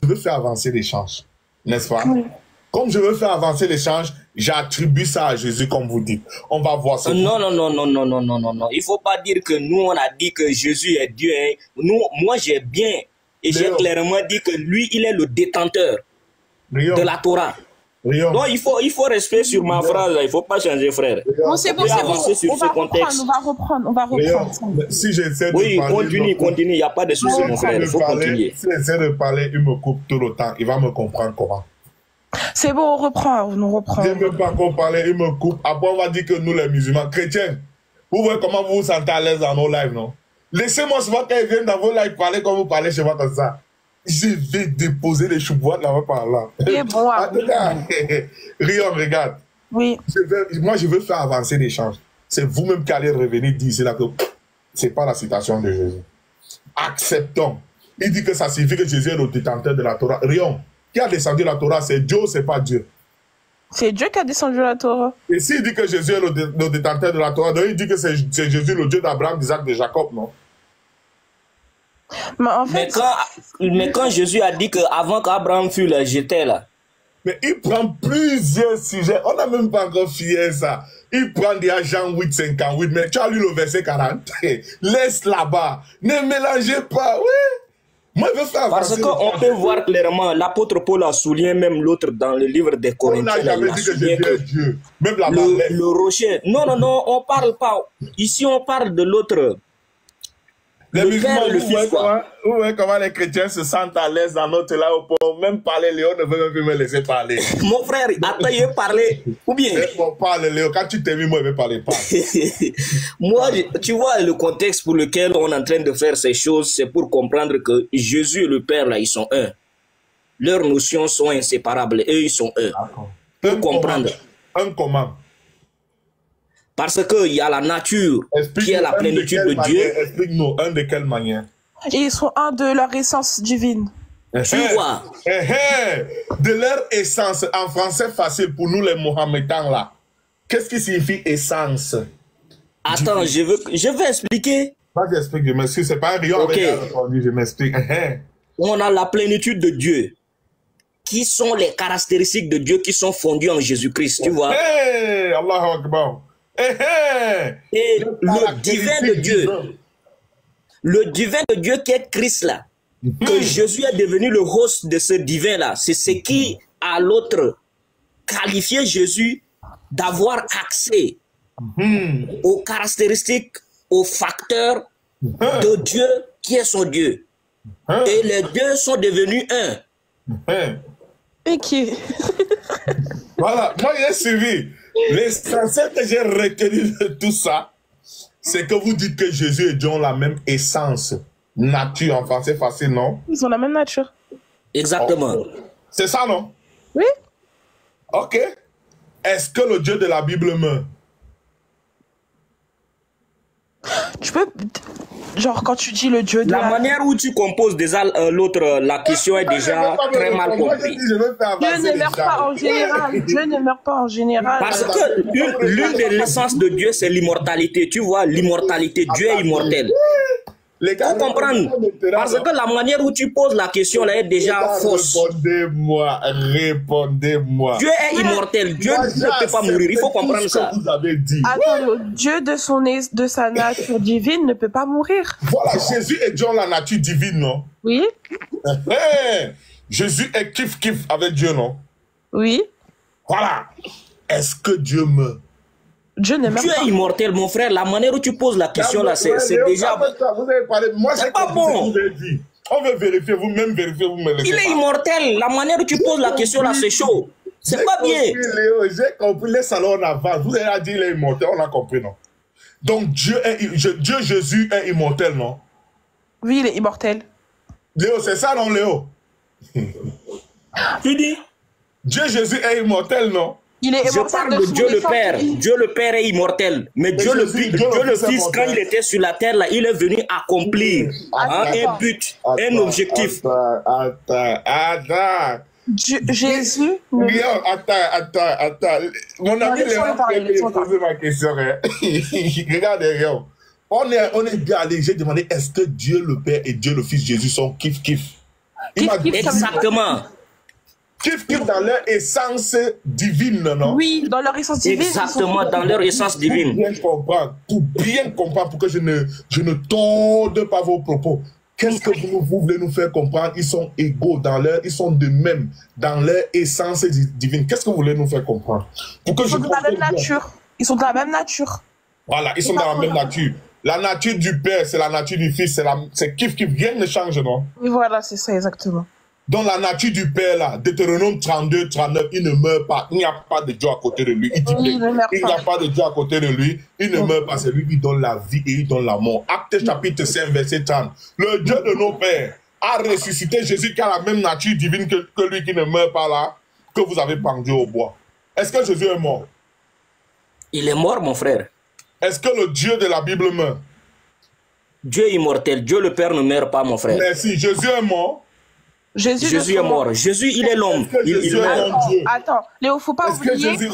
je veux faire avancer l'échange, n'est-ce pas? Oui. Comme je veux faire avancer l'échange, j'attribue ça à Jésus, comme vous dites. On va voir ça. Non. Il faut pas dire que nous, on a dit que Jésus est Dieu. Hein. Moi, j'ai bien et j'ai clairement dit que lui, il est le détenteur de la Torah. Donc, il faut respect sur ma phrase. Il ne faut pas changer, frère. Non, c'est bon, c'est bon. On va reprendre. Si j'essaie de parler... Oui, continue. Il n'y a pas de souci, mon frère. Il faut continuer. Si j'essaie de parler, il me coupe tout le temps. Il va me comprendre comment. C'est bon, on reprend. Je ne veux pas qu'on parle, il me coupe. Après, on va dire que nous, les musulmans, chrétiens, vous voyez comment vous vous sentez à l'aise dans nos lives, non? Laissez-moi souvent quand ils viennent dans vos lives parler comme vous parlez chez moi comme ça. Je vais déposer les chouboîtes là-bas par là. C'est bon. Rion, regarde. Oui. Moi, je veux faire avancer l'échange. C'est vous-même qui allez revenir dire ici là que c'est pas la citation de Jésus. Acceptons. Il dit que ça signifie que Jésus est le détenteur de la Torah. Rion. Qui a descendu la Torah, c'est Dieu ou c'est pas Dieu? C'est Dieu qui a descendu la Torah. Et s'il dit que Jésus est le détenteur de la Torah, donc il dit que c'est Jésus le Dieu d'Abraham, d'Isaac, de Jacob, non? Mais quand Jésus a dit qu'avant qu'Abraham fût là, j'étais là. Mais il prend plusieurs sujets. On n'a même pas encore fini ça. Il prend déjà Jean 8, 58, mais tu as lu le verset 40. Laisse là-bas. Ne mélangez pas. Oui. Moi, je veux faire parce qu'on peut voir clairement, l'apôtre Paul a souligné même l'autre dans le livre des Corinthiens. On n'a jamais dit que Jésus est Dieu. Même la le rocher. Non, on parle pas. Ici, on parle de l'autre. Les musulmans, vous voyez comment les chrétiens se sentent à l'aise dans notre là, pour même parler, Léo ne veut même plus me laisser parler. Mon frère, attends, il veut parler. Ou bien? Parle, Léo, quand tu t'es mis, moi, il veut parler pas. Moi, tu vois, le contexte pour lequel on est en train de faire ces choses, c'est pour comprendre que Jésus et le Père, là, ils sont un. Leurs notions sont inséparables. Eux, ils sont un. Pour comprendre. Un comment? Parce qu'il y a la nature qui est la plénitude de Dieu. Explique-nous, un de quelle manière? Ils sont un de leur essence divine. Tu vois? De leur essence, en français facile pour nous les Mohammedans là. Qu'est-ce qui signifie essence? Attends, je vais expliquer. Vas-y, explique, je m'excuse, c'est pas un rayon avec je m'explique. On a la plénitude de Dieu. Qui sont les caractéristiques de Dieu qui sont fondues en Jésus-Christ, tu vois? Allahu Akbar. Et le divin de Dieu, le divin de Dieu qui est Christ là, que Jésus est devenu le host de ce divin là, c'est ce qui à l'autre qualifié Jésus d'avoir accès aux caractéristiques, aux facteurs de Dieu qui est son Dieu. Et les deux sont devenus un. Et qui? Voilà, moi j'ai suivi. L'essentiel que j'ai retenu de tout ça, c'est que vous dites que Jésus et Dieu ont la même essence, nature, en français facile, non? Ils ont la même nature. Exactement. Oh. C'est ça, non? Oui. Ok. Est-ce que le Dieu de la Bible meurt? Tu peux... Genre, quand tu dis le Dieu de la manière où tu composes déjà l'autre, la question est déjà très mal comprise. Dieu ne meurt pas en général. Dieu ne meurt pas en général. Parce que l'une des essences de Dieu, c'est l'immortalité. Tu vois, l'immortalité. Dieu est immortel. Il faut comprendre. Parce que la manière où tu poses la question là est déjà fausse. Répondez-moi. Dieu est immortel. Dieu ne peut pas mourir. Il faut comprendre ça. Vous avez dit. Attends, le Dieu de sa nature divine ne peut pas mourir. Voilà, Jésus et Dieu ont la nature divine, non? Oui. Jésus est kiff-kiff avec Dieu, non? Oui. Voilà. Est-ce que Dieu meurt? Dieu ne meurt pas. Dieu est immortel, mon frère. La manière où tu poses la question là, c'est déjà... Vous avez parlé. Moi, c'est pas bon. On veut vérifier, vous-même vérifiez, vous me laissez. Il est immortel. La manière où tu poses la question là, c'est chaud. C'est pas bien. Léo, j'ai compris. Les salons en avance. Vous avez dit qu'il est immortel, on a compris, non? Donc, Dieu Jésus est immortel, non? Oui, il est immortel. Léo, c'est ça, non, Léo? Tu dis? Dieu Jésus est immortel, non? Il est je parle de Dieu le Père. Dieu le Père est immortel. Mais Dieu le Fils, quand il était sur la terre, là, il est venu accomplir un but, un objectif. Attends. Jésus. Attends. Mon ami Léon a posé ma question. Regarde, Léon. On est bien allé. J'ai demandé est-ce que Dieu le Père et Dieu le Fils Jésus sont kiff-kiff? Il m'a dit Exactement. kiff dans leur essence divine, non? Oui, dans leur essence divine. Exactement, dans leur essence divine. Pour bien comprendre, pour que je ne torde pas vos propos. Qu'est-ce que vous voulez nous faire comprendre? Ils sont égaux ils sont de même dans leur essence divine. Qu'est-ce que vous voulez nous faire comprendre? Pour que Ils sont de la même nature. Ils sont de la même nature. Voilà, ils sont dans la même nature. La nature du Père, c'est la nature du Fils, c'est kiff qui vient de changer, non? Et voilà, c'est ça exactement. Dans la nature du Père, là, Deutéronome 32, 39, il ne meurt pas. Il n'y a pas de Dieu à côté de lui. Il dit il n'y a pas de Dieu à côté de lui. Il ne meurt pas. C'est lui qui donne la vie et il donne la mort. Actes chapitre 5, verset 30. Le Dieu de nos pères a ressuscité Jésus qui a la même nature divine que lui qui ne meurt pas là, que vous avez pendu au bois. Est-ce que Jésus est mort? Il est mort, mon frère. Est-ce que le Dieu de la Bible meurt? Dieu est immortel. Dieu le Père ne meurt pas, mon frère. Merci. Jésus est mort. Jésus est mort. Jésus, il est l'homme. Il meurt. Attends, Léo, faut pas oublier que Jésus est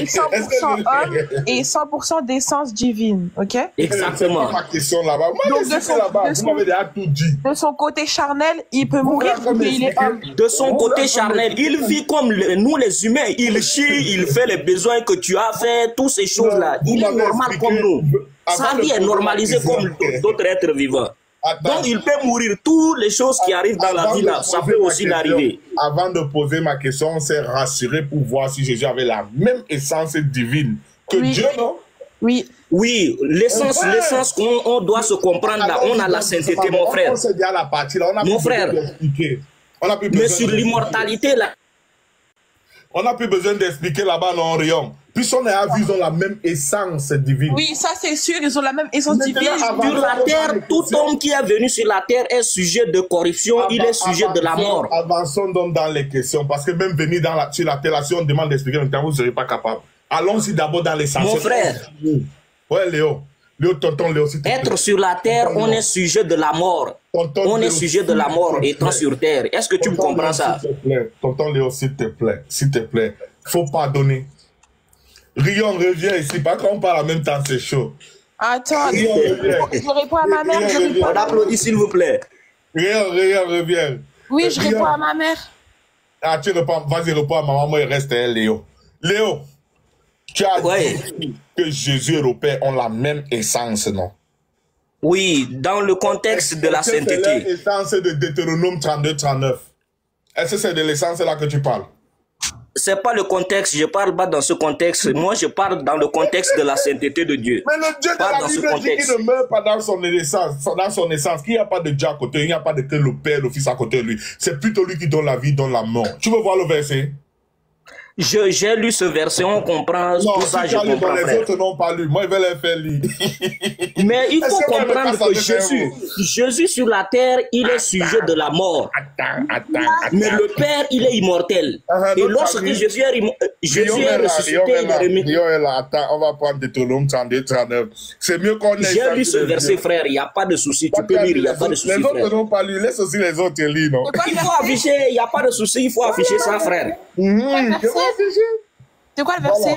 100% homme et 100% d'essence divine, ok? Exactement. Ma question là-bas. Moi, vous m'avez déjà tout dit. De son côté charnel, il peut mourir, mais il est homme. De son côté charnel, il vit comme nous les humains. Il chie, il fait les besoins que tu as fait, toutes ces choses-là. Il est normal comme nous. Sa vie est normalisée comme d'autres êtres vivants. Donc il peut mourir. Toutes les choses qui arrivent dans la vie là, ça peut aussi l'arriver. Avant de poser ma question, on s'est rassuré pour voir si Jésus avait la même essence divine que Dieu, non? Oui. Oui, l'essence qu'on doit se comprendre là, on a la sainteté, mon frère. On s'est dit à la partie là, on a mon frère. Mais sur l'immortalité là. On n'a plus besoin d'expliquer là-bas, non, Rion. Puisqu'on est à vue, ils ont la même essence divine. Oui, ça c'est sûr, ils ont la même essence divine. Sur la terre, tout homme qui est venu sur la terre est sujet de corruption, il est sujet de la mort. Avançons donc dans les questions, parce que même venir sur la terre, si on demande d'expliquer, vous ne serez pas capable. Allons-y d'abord dans l'essentiel. Mon frère. Ouais, Léo. Léo, tonton Léo, s'il te plaît. Être sur la terre, on est sujet de la mort. On est sujet de la mort étant sur terre. Est-ce que tu comprends ça? Tonton Léo, s'il te plaît. S'il te plaît. Faut pardonner. Rion, reviens ici. Pas qu'on parle en même temps, c'est chaud. Attends, je réponds à ma mère. On applaudit, s'il vous plaît. Rion, reviens. Oui, je réponds à ma mère. Ah, tu réponds. Vas-y, réponds à ma maman. Il reste Léo. Léo, tu as dit que Jésus et le Père ont la même essence, non? Oui, dans le contexte de la sainteté. C'est l'essence de Deutéronome 32, 39. Est-ce que c'est de l'essence là que tu parles? C'est pas le contexte, je parle pas dans ce contexte. Moi, je parle dans le contexte de la sainteté de Dieu. Mais le Dieu de la Bible dit qu'il ne meurt pas dans son essence, qu'il n'y a pas de Dieu à côté, il n'y a pas de que le Père, le Fils à côté de lui. C'est plutôt lui qui donne la vie, donne la mort. Tu veux voir le verset? J'ai lu ce verset, on comprend tout ça, je comprends. Les autres n'ont pas lu, moi je vais les faire lire. Mais il faut comprendre que Jésus sur la terre, il est sujet de la mort. Mais le Père, il est immortel. Et lorsque Jésus est ressuscité, il est remis. Attends, on va prendre Deutéronome 32, 39. C'est mieux qu'on ait. J'ai lu ce verset, frère, il n'y a pas de souci. Tu peux lire, il n'y a pas de souci. Les autres n'ont pas lu, laisse aussi les autres lire, non? Il faut afficher, il n'y a pas de souci, il faut afficher ça, frère. C'est quoi le verset?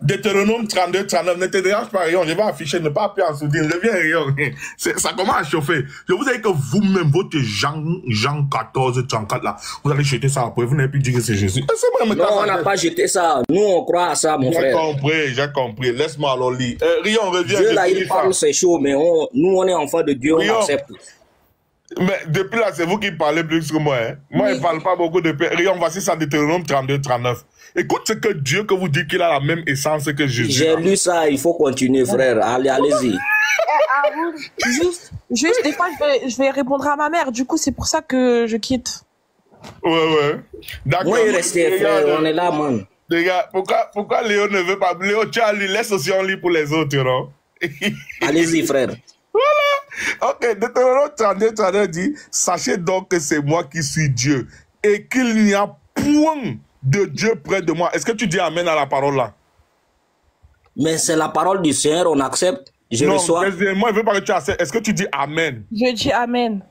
Deutéronome 32, 39, ne te dérange pas, Rayon, je vais afficher, ne pas appuyer en sourdine, reviens, Rayon. Ça commence à chauffer. Je vous ai dit que vous-même, votre Jean 14, 34, là, vous allez jeter ça après, vous n'avez plus dit que c'est Jésus. Non, on n'a pas jeté ça. Nous, on croit à ça, mon frère. J'ai compris. Laisse-moi alors lire. Rayon, reviens. Dieu, là, il parle, c'est chaud, mais nous, on est enfants de Dieu, on accepte. Mais depuis là, c'est vous qui parlez plus que moi. Hein? Moi, je ne parle pas beaucoup de paix. Rion, voici ça, Deutéronome 32, 39. Écoute ce que Dieu que vous dit qu'il a la même essence que Jésus. J'ai lu ça, il faut continuer, frère. Allez-y. Juste, des fois, je vais répondre à ma mère. Du coup, c'est pour ça que je quitte. Ouais. D'accord. Moi, il restait, frère. On est là, man. Les gars, pourquoi Léo ne veut pas? Léo, tu as lu, laisse aussi en lit pour les autres, non? Allez-y, frère. Voilà. Ok, Deutéronome 32, 39 dit, sachez donc que c'est moi qui suis Dieu et qu'il n'y a point de Dieu près de moi. Est-ce que tu dis amen à la parole là? Mais c'est la parole du Seigneur, on accepte. Je reçois. Moi, je veux pas que tu acceptes. Est-ce que tu dis amen? Je dis amen.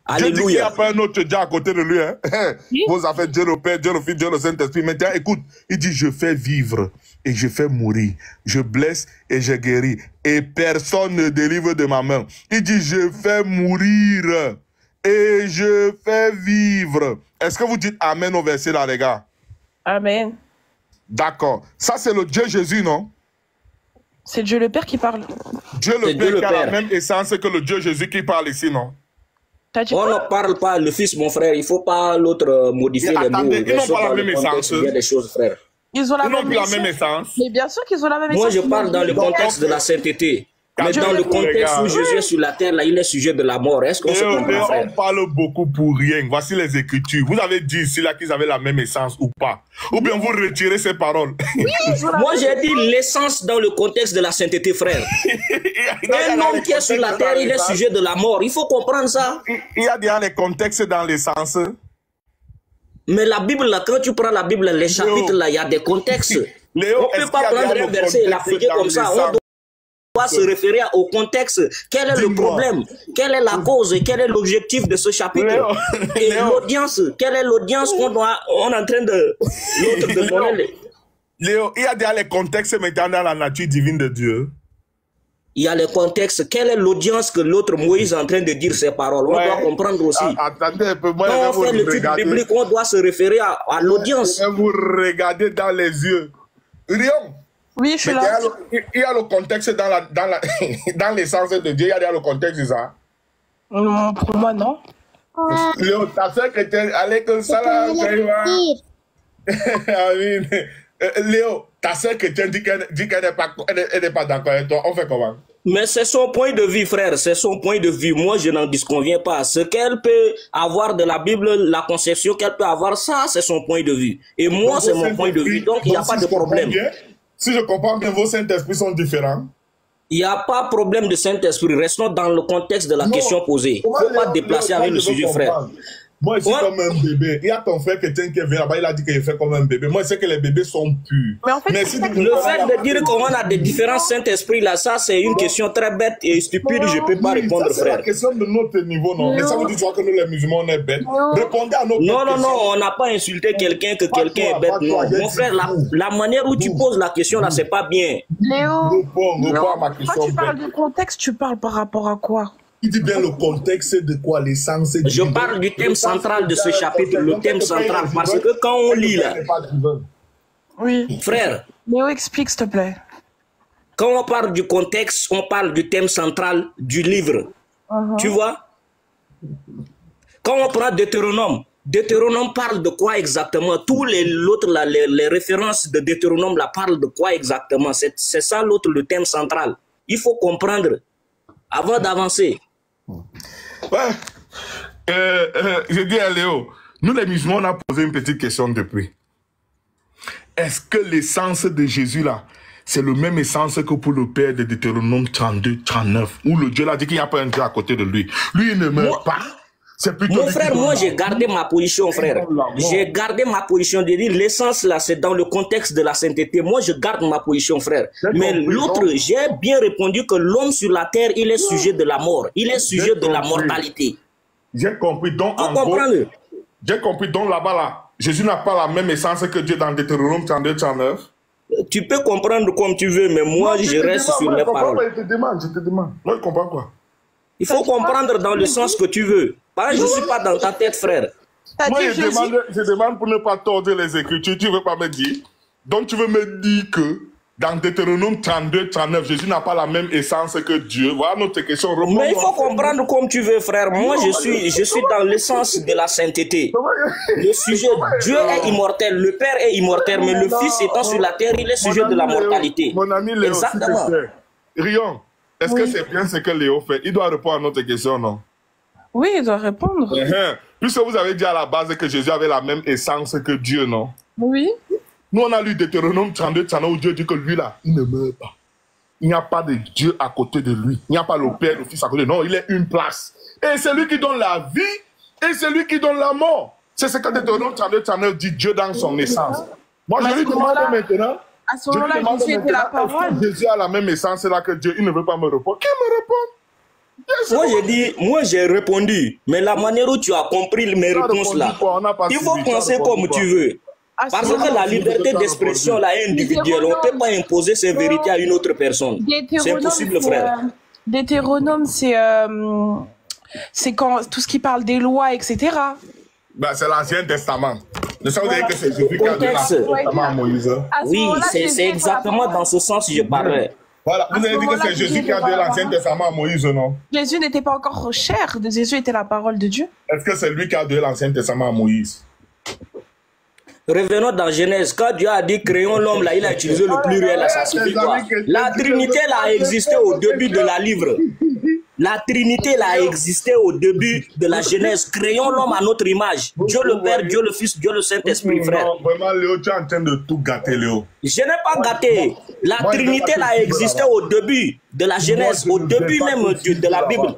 Alléluia. Dieu dit qu'il n'y a pas un autre Dieu à côté de lui. Hein? Vous avez Dieu le Père, Dieu le Fils, Dieu le Saint-Esprit. Maintenant, écoute, il dit, je fais vivre et je fais mourir. Je blesse et je guéris. Et personne ne délivre de ma main. Il dit, je fais mourir et je fais vivre. Est-ce que vous dites Amen au verset là, les gars? Amen. D'accord. Ça, c'est le Dieu Jésus, non? C'est Dieu le Père qui parle. Dieu le Père qui a la même essence que le Dieu Jésus qui parle ici, non? On ne parle pas le Fils, mon frère. Il ne faut pas l'autre modifier les mots. Ils n'ont pas la même essence. Des choses, frère. Ils ont la même essence. Mais bien sûr qu'ils ont la même essence. Moi, je parle dans le contexte de la sainteté. Mais dans le contexte où Jésus est sur la terre, là, il est sujet de la mort. Est-ce qu'on se comprend, frère? On parle beaucoup pour rien. Voici les Écritures. Vous avez dit ici là qu'ils avaient la même essence ou pas? Ou bien vous retirez ces paroles? Oui, moi, j'ai dit l'essence dans le contexte de la sainteté, frère. Un homme qui est sur la terre, il est sujet de la mort. Il faut comprendre ça. Il y a déjà les contextes dans l'essence. Mais la Bible, là, quand tu prends la Bible, les chapitres, là, il y a des contextes. Léo, on ne peut pas prendre un verset et l'appliquer comme ça. On doit se référer au contexte. Quel est le problème? Quelle est la cause? Quel est l'objectif de ce chapitre? Et l'audience, quelle est l'audience qu'on est en train de donner? Léo, il y a déjà les contextes maintenant dans la nature divine de Dieu. Il y a les contextes. Quelle est l'audience que l'autre Moïse est en train de dire ces paroles? On doit comprendre aussi. Attendez un peu. Moi, quand on fait l'étude biblique, on doit se référer à l'audience. Je vais vous regarder dans les yeux. Rion. Oui, je suis là. Il y a le contexte dans l'essence de Dieu. Il y a le contexte de ça. Pour moi, non. Léo, ta soeur chrétienne, allez comme ça là. Léo, ta soeur chrétienne dit qu'elle n'est pas d'accord avec toi. On fait comment? Mais c'est son point de vue, frère. C'est son point de vue. Moi, je n'en disconviens pas. Ce qu'elle peut avoir de la Bible, la conception qu'elle peut avoir, ça, c'est son point de vue. Et moi, c'est mon point de vue. Donc, il n'y a pas de problème. Si je comprends bien, vos Saint-Esprit sont différents. Il n'y a pas de problème de Saint-Esprit. Restons dans le contexte de la question posée. Il ne faut pas déplacer avec le sujet, frère. Moi, je suis comme un bébé. Il y a ton frère chrétien qui vient là-bas, il a dit qu'il fait comme un bébé. Moi, je sais que les bébés sont purs. Mais en fait, le fait de dire qu'on a des différents Saint-Esprit, là, ça, c'est une question très bête et stupide. Je ne peux pas répondre, frère. C'est la question de notre niveau, non? Mais ça veut dire que nous, les musulmans, on est bêtes. Répondez à nos questions. Non, on n'a pas insulté quelqu'un que quelqu'un est bête. Non. Mon frère, la manière où tu poses la question, là, c'est pas bien. Léo, réponds à ma question. Quand tu parles du contexte, tu parles par rapport à quoi? Il dit bien le contexte de quoi, l'essence. Je parle du thème central de ce chapitre, le thème central, parce que quand on lit là, oui. Frère, Léo, explique s'il te plaît. Quand on parle du contexte, on parle du thème central du livre. Tu vois? Quand on prend Deutéronome, Deutéronome parle de quoi exactement? Tous les références de Deutéronome là parlent de quoi exactement? C'est ça l'autre, le thème central. Il faut comprendre avant d'avancer. Ouais. Je dis à Léo, nous les musulmans, on a posé une petite question depuis. Est-ce que l'essence de Jésus là, c'est le même essence que pour le Père de Deutéronome 32, 39, où le Dieu l'a dit qu'il n'y a pas un Dieu à côté de lui. Lui, il ne meurt pas. Mon frère, moi j'ai gardé ma position, frère. J'ai gardé ma position de dire l'essence là, c'est dans le contexte de la sainteté. Moi je garde ma position, frère. Mais l'autre, j'ai bien répondu que l'homme sur la terre, il est sujet de la mort. Il est sujet de la mortalité. J'ai compris. Donc, en gros, j'ai compris. Donc là-bas, là, Jésus n'a pas la même essence que Dieu dans Deutéronome 32, 39. Tu peux comprendre comme tu veux, mais moi je reste sur mes paroles. Je te demande. Moi je comprends quoi? Il faut comprendre dans le sens que tu veux. Je ne suis pas dans ta tête, frère. Moi, je demande pour ne pas tordre les Écritures. Tu ne veux pas me dire. Donc, tu veux me dire que dans Deutéronome 32, 39, Jésus n'a pas la même essence que Dieu. Voilà notre question. Mais il faut comprendre comme tu veux, frère. Moi, je suis dans l'essence de la sainteté. Le sujet, Dieu est immortel. Le Père est immortel. Mais le Fils étant sur la terre, il est sujet de la mortalité. Mon ami Léo, exactement. Rion, est-ce que c'est bien ce que Léo fait? Il doit répondre à notre question, non? Oui, il doit répondre. Puisque vous avez dit à la base que Jésus avait la même essence que Dieu, non? Oui. Nous, on a lu Deutéronome 32, où Dieu dit que lui, là, il ne meurt pas. Il n'y a pas de Dieu à côté de lui. Il n'y a pas le Père, le Fils à côté. Non, il est une place. Et c'est lui qui donne la vie et c'est lui qui donne la mort. C'est ce que Deutéronome 32, dit Dieu dans son essence. Moi, je lui demande maintenant... À ce moment-là, Jésus était la parole. Jésus a la même essence là que Dieu. Il ne veut pas me répondre. Qui me répond? Moi, j'ai dit, moi, j'ai répondu. Mais la manière où tu as compris mes réponses là, il faut penser comme tu veux. Parce que la liberté d'expression là est individuelle. On ne peut pas imposer ses vérités à une autre personne. C'est impossible, frère. Deutéronome, c'est c'est quand tout ce qui parle des lois, etc. Bah, c'est l'Ancien Testament. Ne ça veut dire que c'est Jésus qui a donné l'Ancien Testament à Moïse. À ce Oui, moment-là, c'est Jésus était la exactement parole. dans ce sens que je parlais. Voilà, vous À ce avez dit que moment-là, c'est Jésus Jésus qui a était donné la l'Ancien parole. Testament à Moïse, non? Jésus n'était pas encore cher. Jésus était la parole de Dieu. Est-ce que c'est lui qui a donné l'Ancien Testament à Moïse? Revenons dans Genèse. Quand Dieu a dit créons l'homme, là, il a utilisé le pluriel. Là, ça signifie quoi? La Trinité là, a existé au début de la livre. La Trinité là, a existé au début de la Genèse. Créons l'homme à notre image. Dieu le Père, Dieu le Fils, Dieu le Saint-Esprit, frère. Non, vraiment, Léo, tu es en train de tout gâter, Léo. Je n'ai pas gâté. La Moi, je Trinité sais pas là, a que tu existé veux, au début de la Genèse, Moi, au je début sais pas même que tu de la veux Bible. là-bas.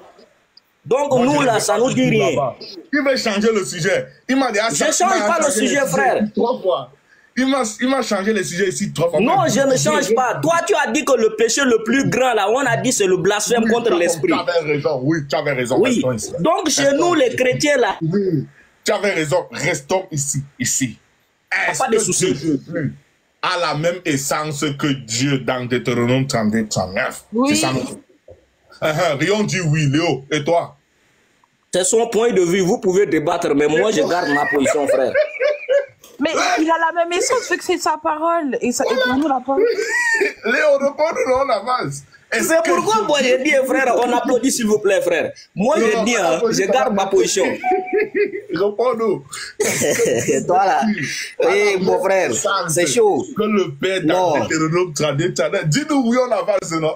Donc Moi, nous je là, sais ça pas nous que dit tu veux rien. là-bas. Il veut changer le sujet. Il m'a dit, ah, Je ça, change il m'a pas le changé sujet, frère. 3 fois. Il m'a changé le sujet ici 3 fois. Non, je ne change pas. Toi, tu as dit que le péché le plus grand, là, on a dit c'est le blasphème contre l'esprit. Tu avais raison, oui, tu avais raison. Oui. Restons ici. Donc, chez nous, les chrétiens, là, Oui, tu avais raison. Restons ici. Est-ce pas de que souci. Jésus a la même essence que Dieu dans Deutéronome 32, 39? Oui. C'est ça, non? Rion dit oui, Léo. Et toi? c'est son point de vue. Vous pouvez débattre, mais moi, je garde ma position, frère. Mais il a la même essence, vu que c'est sa parole. Et pour nous, la parole. Léo, réponds-nous, on avance. Est-ce C'est que pourquoi moi, j'ai dit, frère, on applaudit, s'il vous plaît, frère. Moi, Non, je dis, hein, je garde ma position. Réponds-nous. Toi, là, oui, mon frère, c'est chaud. Que le Père Non. dans Deutéronome 32, 39. Dis-nous oui, on avance, non?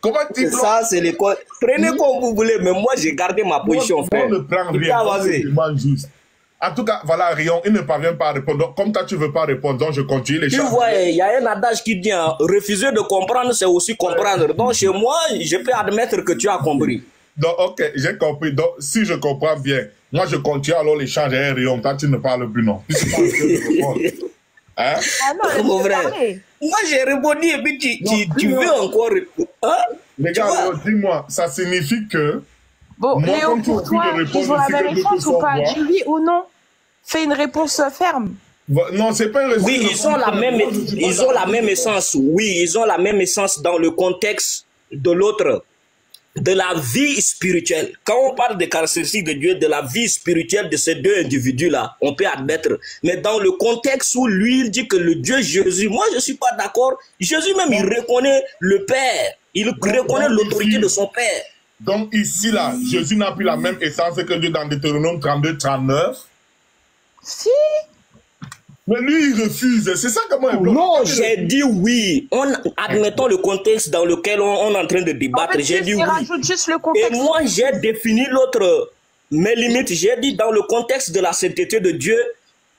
Comment tu Ça, c'est les codes. Prenez comme vous voulez, mais moi, j'ai gardé ma position, frère. On ne prend Tu rien. peux On avancer. demande juste. En tout cas, voilà, Rion, il ne parvient pas à répondre. Donc, comme toi, tu ne veux pas répondre, donc je continue les Tu choses. vois, il y a un adage qui dit, hein, refuser de comprendre, c'est aussi comprendre. Donc, chez moi, je peux admettre que tu as compris. Donc, ok, j'ai compris. Donc, si je comprends bien, moi, je continue alors l'échange avec Rion. Toi, tu ne parles plus, non? Tu ne parles plus de répondre. Hein? Ah non, elle Mon veut frère. parler. Moi, j'ai répondu et puis tu veux encore. Hein? Les Tu gars, vois? Léo, dis-moi, ça signifie que... Bon, Moi, Léo, comme tu pour refus toi, de répondre, ils ont la c'est même que de essence tout ou pas? savoir. Dis oui ou non. Fais une réponse ferme. Non, c'est pas un récit. Oui, ils ont la même, ils ont la même essence. Oui, ils ont la même essence dans le contexte de l'autre, de la vie spirituelle. Quand on parle des caractéristiques de Dieu, de la vie spirituelle de ces deux individus-là, on peut admettre. Mais dans le contexte où lui, il dit que le Dieu Jésus, moi je suis pas d'accord. Jésus même, il reconnaît le Père. Il reconnaît l'autorité de son Père. Donc ici, là, Jésus n'a plus la même essence que Dieu dans Deutéronome 32, 39. Si. Mais lui, il refuse. C'est ça comment il bloque. Non, j'ai dit oui. Admettons le contexte dans lequel on est en train de En débattre. fait, J'ai dit il oui. rajoute juste le Et contexte. moi, j'ai défini l'autre, mes limites. J'ai dit dans le contexte de la sainteté de Dieu,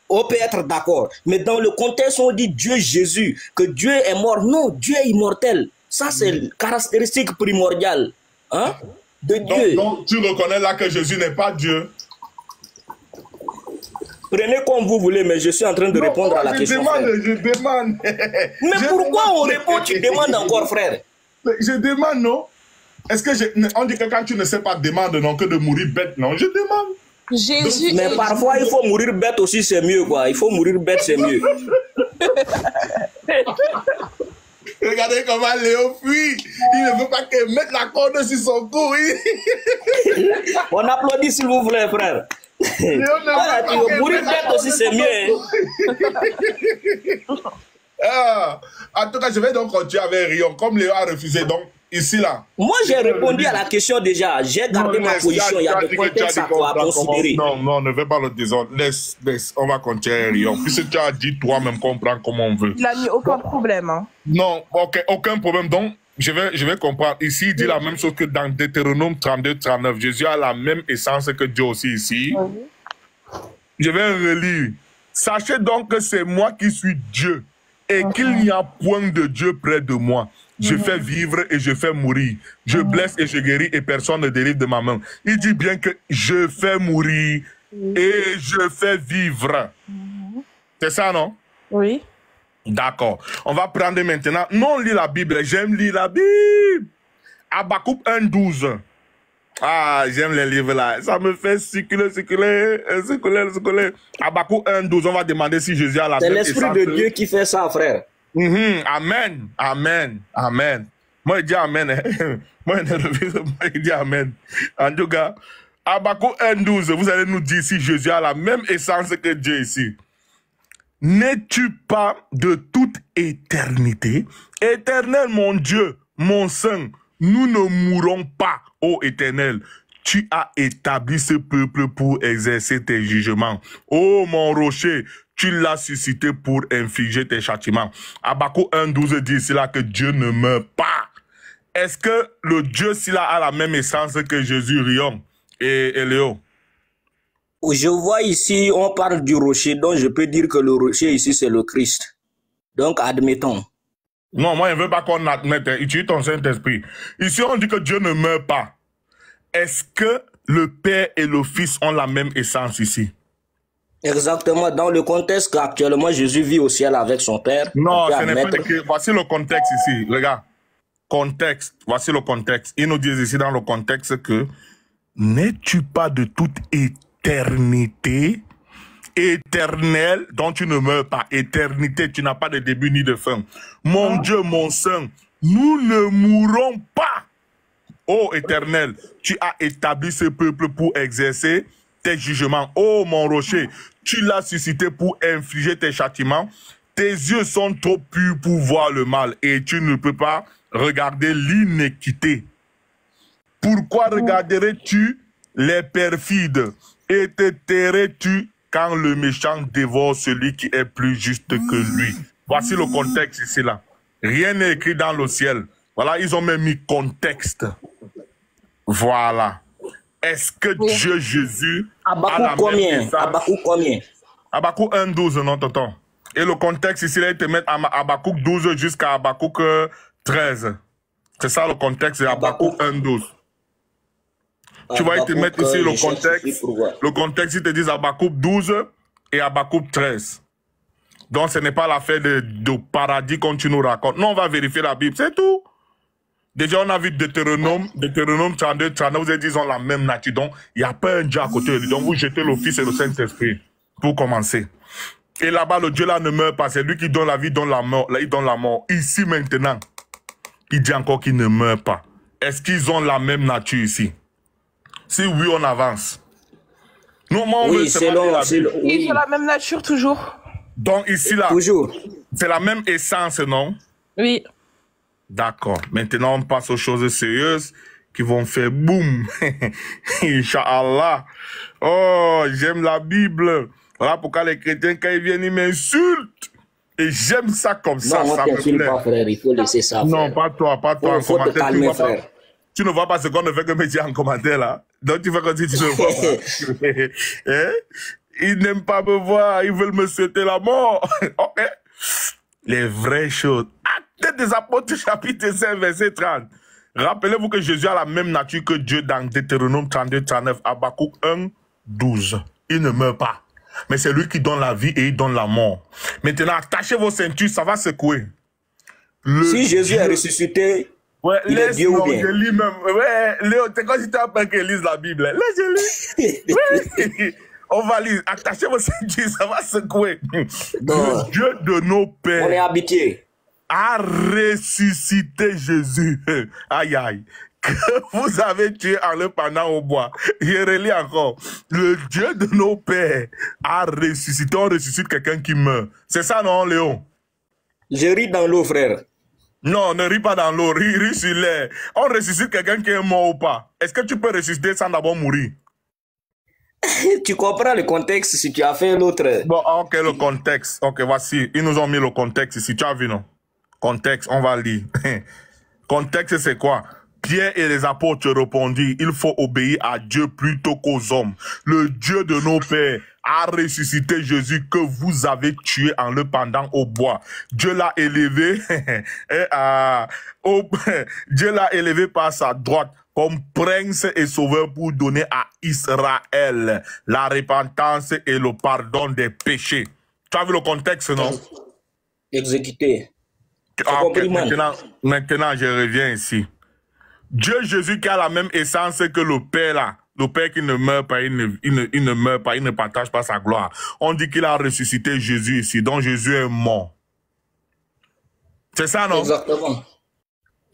on peut être d'accord. Mais dans le contexte où on dit Dieu Jésus, que Dieu est mort. Non, Dieu est immortel. Ça, c'est une caractéristique primordiale, hein, de Dieu. Donc, tu reconnais là que Jésus n'est pas Dieu. Prenez comme vous voulez, mais je suis en train de répondre à la question, frère. Je demande. Mais pourquoi on répond, tu demandes encore, frère? Je demande, non? Est-ce que on dit que quand tu ne sais pas, demande, non, que de mourir bête, non? Je demande. Jésus Mais est parfois, il faut mourir bête aussi, c'est mieux, quoi. Il faut mourir bête, c'est mieux. Regardez comment Léo fuit. Il ne veut pas qu'elle mette la corde sur son cou. On applaudit, s'il vous plaît, frère. Voilà, tu veux mourir bête aussi, c'est mieux. Hein? Ah, en tout cas, je vais donc continuer avec Rion. Comme Léo a refusé, donc ici, là. Moi, j'ai répondu à la question déjà. J'ai gardé ma position. Il y a des contextes à considérer. Non, ne fais pas le désordre. Laisse, on va continuer avec Rion. Puisque tu as dit toi-même qu'on prend comme on veut. Il a mis aucun problème. Hein. Non, ok, aucun problème. Donc, je vais comprendre. Ici, il dit la même chose que dans Deutéronome 32, 39. Jésus a la même essence que Dieu aussi ici. Je vais relire. Sachez donc que c'est moi qui suis Dieu et qu'il n'y a point de Dieu près de moi. Je fais vivre et je fais mourir. Je blesse et je guéris et personne ne délivre de ma main. Il dit bien que je fais mourir et je fais vivre. C'est ça, non? Oui. D'accord. On va prendre maintenant. Non, on lit la Bible. J'aime lire la Bible. Habakkuk 1:12. Ah, j'aime les livres là. Ça me fait circuler. Habakkuk 1:12. On va demander si Jésus a la C'est même l'Esprit essence. de Dieu qui fait ça, frère. Amen. Amen. Amen. Moi, je dis Amen. Hein. Moi, je dis Amen. En tout cas, Habakkuk 1,12, vous allez nous dire si Jésus a la même essence que Dieu ici. N'es-tu pas de toute éternité? Éternel, mon Dieu, mon Saint, nous ne mourrons pas, ô Éternel. Tu as établi ce peuple pour exercer tes jugements. Ô mon rocher, tu l'as suscité pour infliger tes châtiments. Habakkuk 1,12 dit ici là que Dieu ne meurt pas. Est-ce que le Dieu s'il a la même essence que Jésus, Rion et Léo? Je vois ici, on parle du rocher, donc je peux dire que le rocher ici, c'est le Christ. Donc, admettons. Non, moi, je ne veux pas qu'on admette. Utilise ton Saint-Esprit. Ici, on dit que Dieu ne meurt pas. Est-ce que le Père et le Fils ont la même essence ici? Exactement. Dans le contexte qu'actuellement, Jésus vit au ciel avec son Père. Non, ce n'est pas écrit. Voici le contexte ici. Regarde. Contexte. Voici le contexte. Ils nous disent ici dans le contexte que n'es-tu pas de toute éternité, éternel, dont tu ne meurs pas. Éternité, tu n'as pas de début ni de fin. Mon Dieu, mon Saint, nous ne mourrons pas. Ô Éternel, tu as établi ce peuple pour exercer tes jugements. Ô mon rocher, tu l'as suscité pour infliger tes châtiments. Tes yeux sont trop purs pour voir le mal et tu ne peux pas regarder l'iniquité. Pourquoi regarderais-tu les perfides et te tairais-tu quand le méchant dévore celui qui est plus juste que lui? Voici le contexte ici là. Rien n'est écrit dans le ciel. Voilà, ils ont même mis contexte. Voilà. Est-ce que Dieu Jésus a la même essence? Habakkuk combien? Habakkuk 1,12, non, tonton. Et le contexte ici, là, ils te mettent Habakkuk 12 jusqu'à Habakkuk 13. C'est ça le contexte de Habakkuk 1,12. Tu vois, ils te mettent ici le contexte. Le contexte, ils te disent Habakkuk 12 et Habakkuk 13. Donc, ce n'est pas l'affaire de paradis qu'on tu nous racontes. Non, on va vérifier la Bible, c'est tout. Déjà, on a vu Deutéronome 32, 39, vous avez dit, ils ont la même nature. Donc, il n'y a pas un Dieu à côté de lui. Donc, vous jetez le Fils et le Saint-Esprit pour commencer. Et là-bas, le Dieu là ne meurt pas. C'est lui qui donne la vie, donne la mort. Là, il donne la mort. Ici, maintenant, il dit encore qu'il ne meurt pas. Est-ce qu'ils ont la même nature ici? Si oui, on avance. Nous, moi, on veut c'est Ils ont la même nature, toujours. Donc, ici, là, c'est la même essence, non? Oui. D'accord. Maintenant, on passe aux choses sérieuses qui vont faire boum. Inch'Allah. Oh, j'aime la Bible. Voilà pourquoi les chrétiens, quand ils viennent, ils m'insultent. Et j'aime ça comme ça. Non, ça me plaît. Pas, frère. Il faut laisser ça. Non, pas toi, pas toi. Faut te calmer, frère. Tu ne vois pas ce qu'on ne fait que me dire en commentaire, là. Donc, tu fais comme si tu ne vois pas. Hein? Ils n'aiment pas me voir. Ils veulent me souhaiter la mort. Ok. Les vraies choses. Actes des Apôtres, chapitre 5, verset 30. Rappelez-vous que Jésus a la même nature que Dieu dans Deutéronome 32, 39, Habakkuk 1, 12. Il ne meurt pas. Mais c'est lui qui donne la vie et il donne la mort. Maintenant, attachez vos ceintures, ça va secouer. Si Jésus est ressuscité, ouais, il est Dieu ou bien? Je lis même. Ouais, Léo, c'est comme si tu as peur qu'il lise la Bible. Là, je lis. Oui. On va lire. Attachez vos ceintures, ça va secouer. Non. Le Dieu de nos pères. On est habitué. A ressuscité Jésus. Aïe, aïe. Que vous avez tué en le pendant au bois. Je relis encore. Le Dieu de nos pères a ressuscité. On ressuscite quelqu'un qui meurt. C'est ça, non, Léon? Je ris dans l'eau, frère. Non, ne ris pas dans l'eau. Ris sur l'air. On ressuscite quelqu'un qui est mort ou pas. Est-ce que tu peux ressusciter sans d'abord mourir? Tu comprends le contexte si tu as fait l'autre. Bon, ok, le contexte. Ok, voici. Ils nous ont mis le contexte ici. Tu as vu, non? Contexte, on va lire. Contexte, c'est quoi? Pierre et les apôtres répondirent, il faut obéir à Dieu plutôt qu'aux hommes. Le Dieu de nos pères a ressuscité Jésus que vous avez tué en le pendant au bois. Dieu l'a élevé, Dieu l'a élevé par sa droite comme prince et sauveur pour donner à Israël la repentance et le pardon des péchés. Tu as vu le contexte, non? Exécuté. Ah, okay. Maintenant, je reviens ici. Dieu Jésus qui a la même essence que le Père là, le Père qui ne meurt pas, il ne meurt pas, il ne partage pas sa gloire. On dit qu'il a ressuscité Jésus ici, donc Jésus est mort. C'est ça, non? Exactement.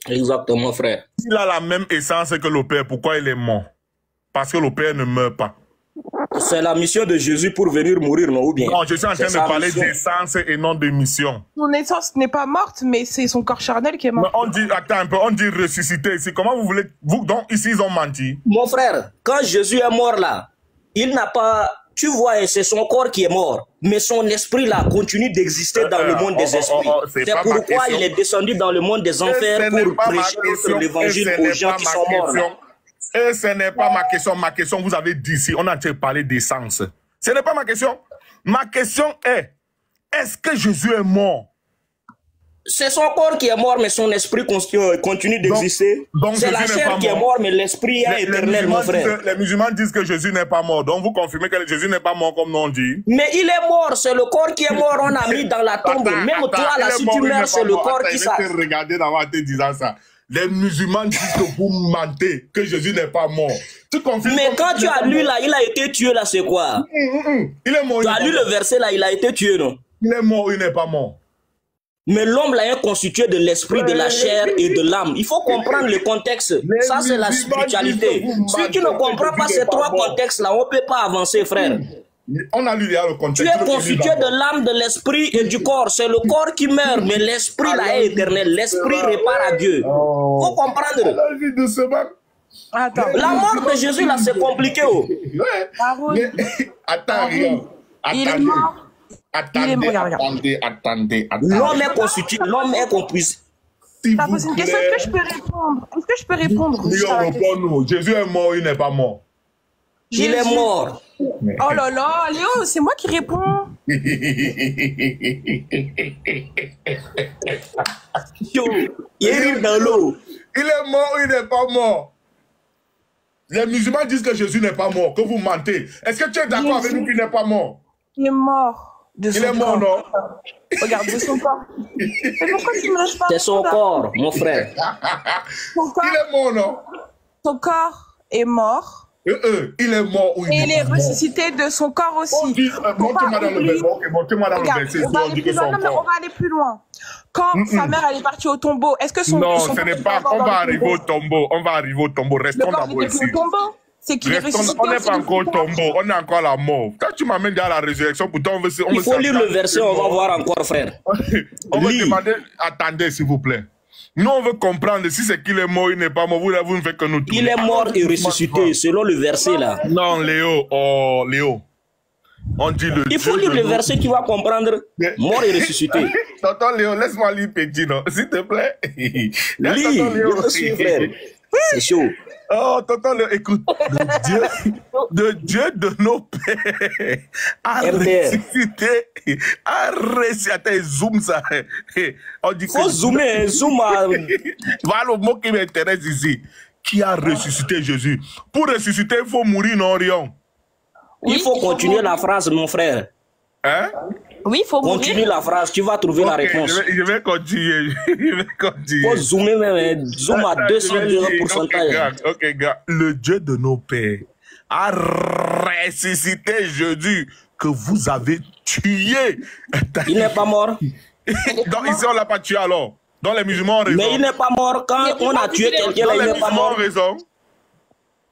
Exactement, frère. S'il a la même essence que le Père, pourquoi il est mort? Parce que le Père ne meurt pas. C'est la mission de Jésus pour venir mourir, non? Ou bien? Non, je suis en train de parler d'essence et non de mission. Son essence n'est pas morte, mais c'est son corps charnel qui est mort. Mais on dit, attends un peu, on dit ressuscité ici. Comment vous voulez... donc ici, ils ont menti. Mon frère, quand Jésus est mort là, il n'a pas... Tu vois, c'est son corps qui est mort. Mais son esprit là continue d'exister dans le monde des esprits. C'est pourquoi il est descendu dans le monde des enfers pour prêcher l'évangile aux gens qui sont morts. Et ce n'est pas ma question. Ma question, vous avez dit ici, on a parlé d'essence. Ce n'est pas ma question. Ma question est, est-ce que Jésus est mort? C'est son corps qui est mort, mais son esprit continue d'exister. C'est la chair qui est morte, mais l'esprit est éternel, mon frère. Les musulmans disent que Jésus n'est pas mort. Donc vous confirmez que Jésus n'est pas mort comme nous on dit. Mais il est mort, c'est le corps qui est mort, on a mis dans la tombe. Même toi, là, si tu meurs, c'est le corps qui s'est... Regardez dans ma tête disant ça. Les musulmans disent que vous mentez, que Jésus n'est pas mort. Tu confirmes? Mais quand tu as lu là, il a été tué là, c'est quoi? Il est mort. Tu as lu le verset là, il a été tué, non? Il est mort, il n'est pas mort. Mais l'homme là est constitué de l'esprit, de la chair et de l'âme. Il faut comprendre le contexte. Ça, c'est la spiritualité. Si tu ne comprends pas ces trois contextes-là, on ne peut pas avancer, frère. On a lu le contexte. Tu es constitué de l'âme, de l'esprit et du corps. C'est le corps qui meurt, mais l'esprit là est éternel. L'esprit répare à Dieu. Il faut comprendre. Attends. La mort de Jésus là, c'est compliqué. Oh. Attends, il est mort. Attendez. L'homme est constitué, l'homme est composé. Ça pose une question, est-ce que je peux répondre? Est-ce que je peux répondre? Jésus est mort, il n'est pas mort. Il est mort. Oh là là, Léo, c'est moi qui réponds. Il est dans l'eau. Il est mort, il n'est pas mort. Les musulmans disent que Jésus n'est pas mort, que vous mentez. Est-ce que tu es d'accord avec nous qu'il n'est pas mort? Il est mort. Il est mort, non? Regarde, de son corps. Mais pourquoi tu me laisses pas? C'est son corps, mon frère. Il est mort, non? Son corps est mort. Il est mort ou il est mort. Et il est ressuscité de son corps aussi. Montez-moi dans le verset. Montez-moi dans le verset. On va aller plus loin. Quand sa mère elle est partie au tombeau, est-ce que son... Non, ce n'est pas... On va arriver au tombeau. On va arriver au tombeau. Restons d'abord ici. C'est qu'il est ressuscité. On n'est pas encore au tombeau. On est encore à la mort. Quand tu m'amènes déjà à la résurrection, pourtant on veut... Il faut lire le verset, on va voir encore, frère. On va demander... Attendez, s'il vous plaît. Nous, on veut comprendre si c'est qu'il est mort, il n'est pas mort. Vous ne faites que nous tourner. Il est mort et ressuscité, selon le verset là. Non, Léo. Oh, Léo. On dit le Il faut lire le verset, tu vas comprendre. Mort et ressuscité. Tonton Léo, laisse-moi lire petit, non? S'il te plaît. Lis, je suis frère. C'est chaud. Oh, tonton Léo, écoute. Le Dieu de nos pères a ressuscité. Attends, zoom ça. On dit faut zoomer, zoom. Voilà le mot qui m'intéresse ici. Qui a ressuscité Jésus? Pour ressusciter, il faut mourir, non, Rion? Il faut continuer la phrase, mon frère. Hein? Oui, il faut mourir. Continue la phrase, tu vas trouver la réponse. Je vais continuer. Il faut zoomer, même. Zoom à 200%. Ok, gars. Le Dieu de nos pères a ressuscité Jésus que vous avez tué. Il n'est pas mort. Donc ici, on ne l'a pas tué alors. Donc les musulmans ont raison. Mais il n'est pas mort. Quand on a tué quelqu'un, il n'est pas mort. Raison.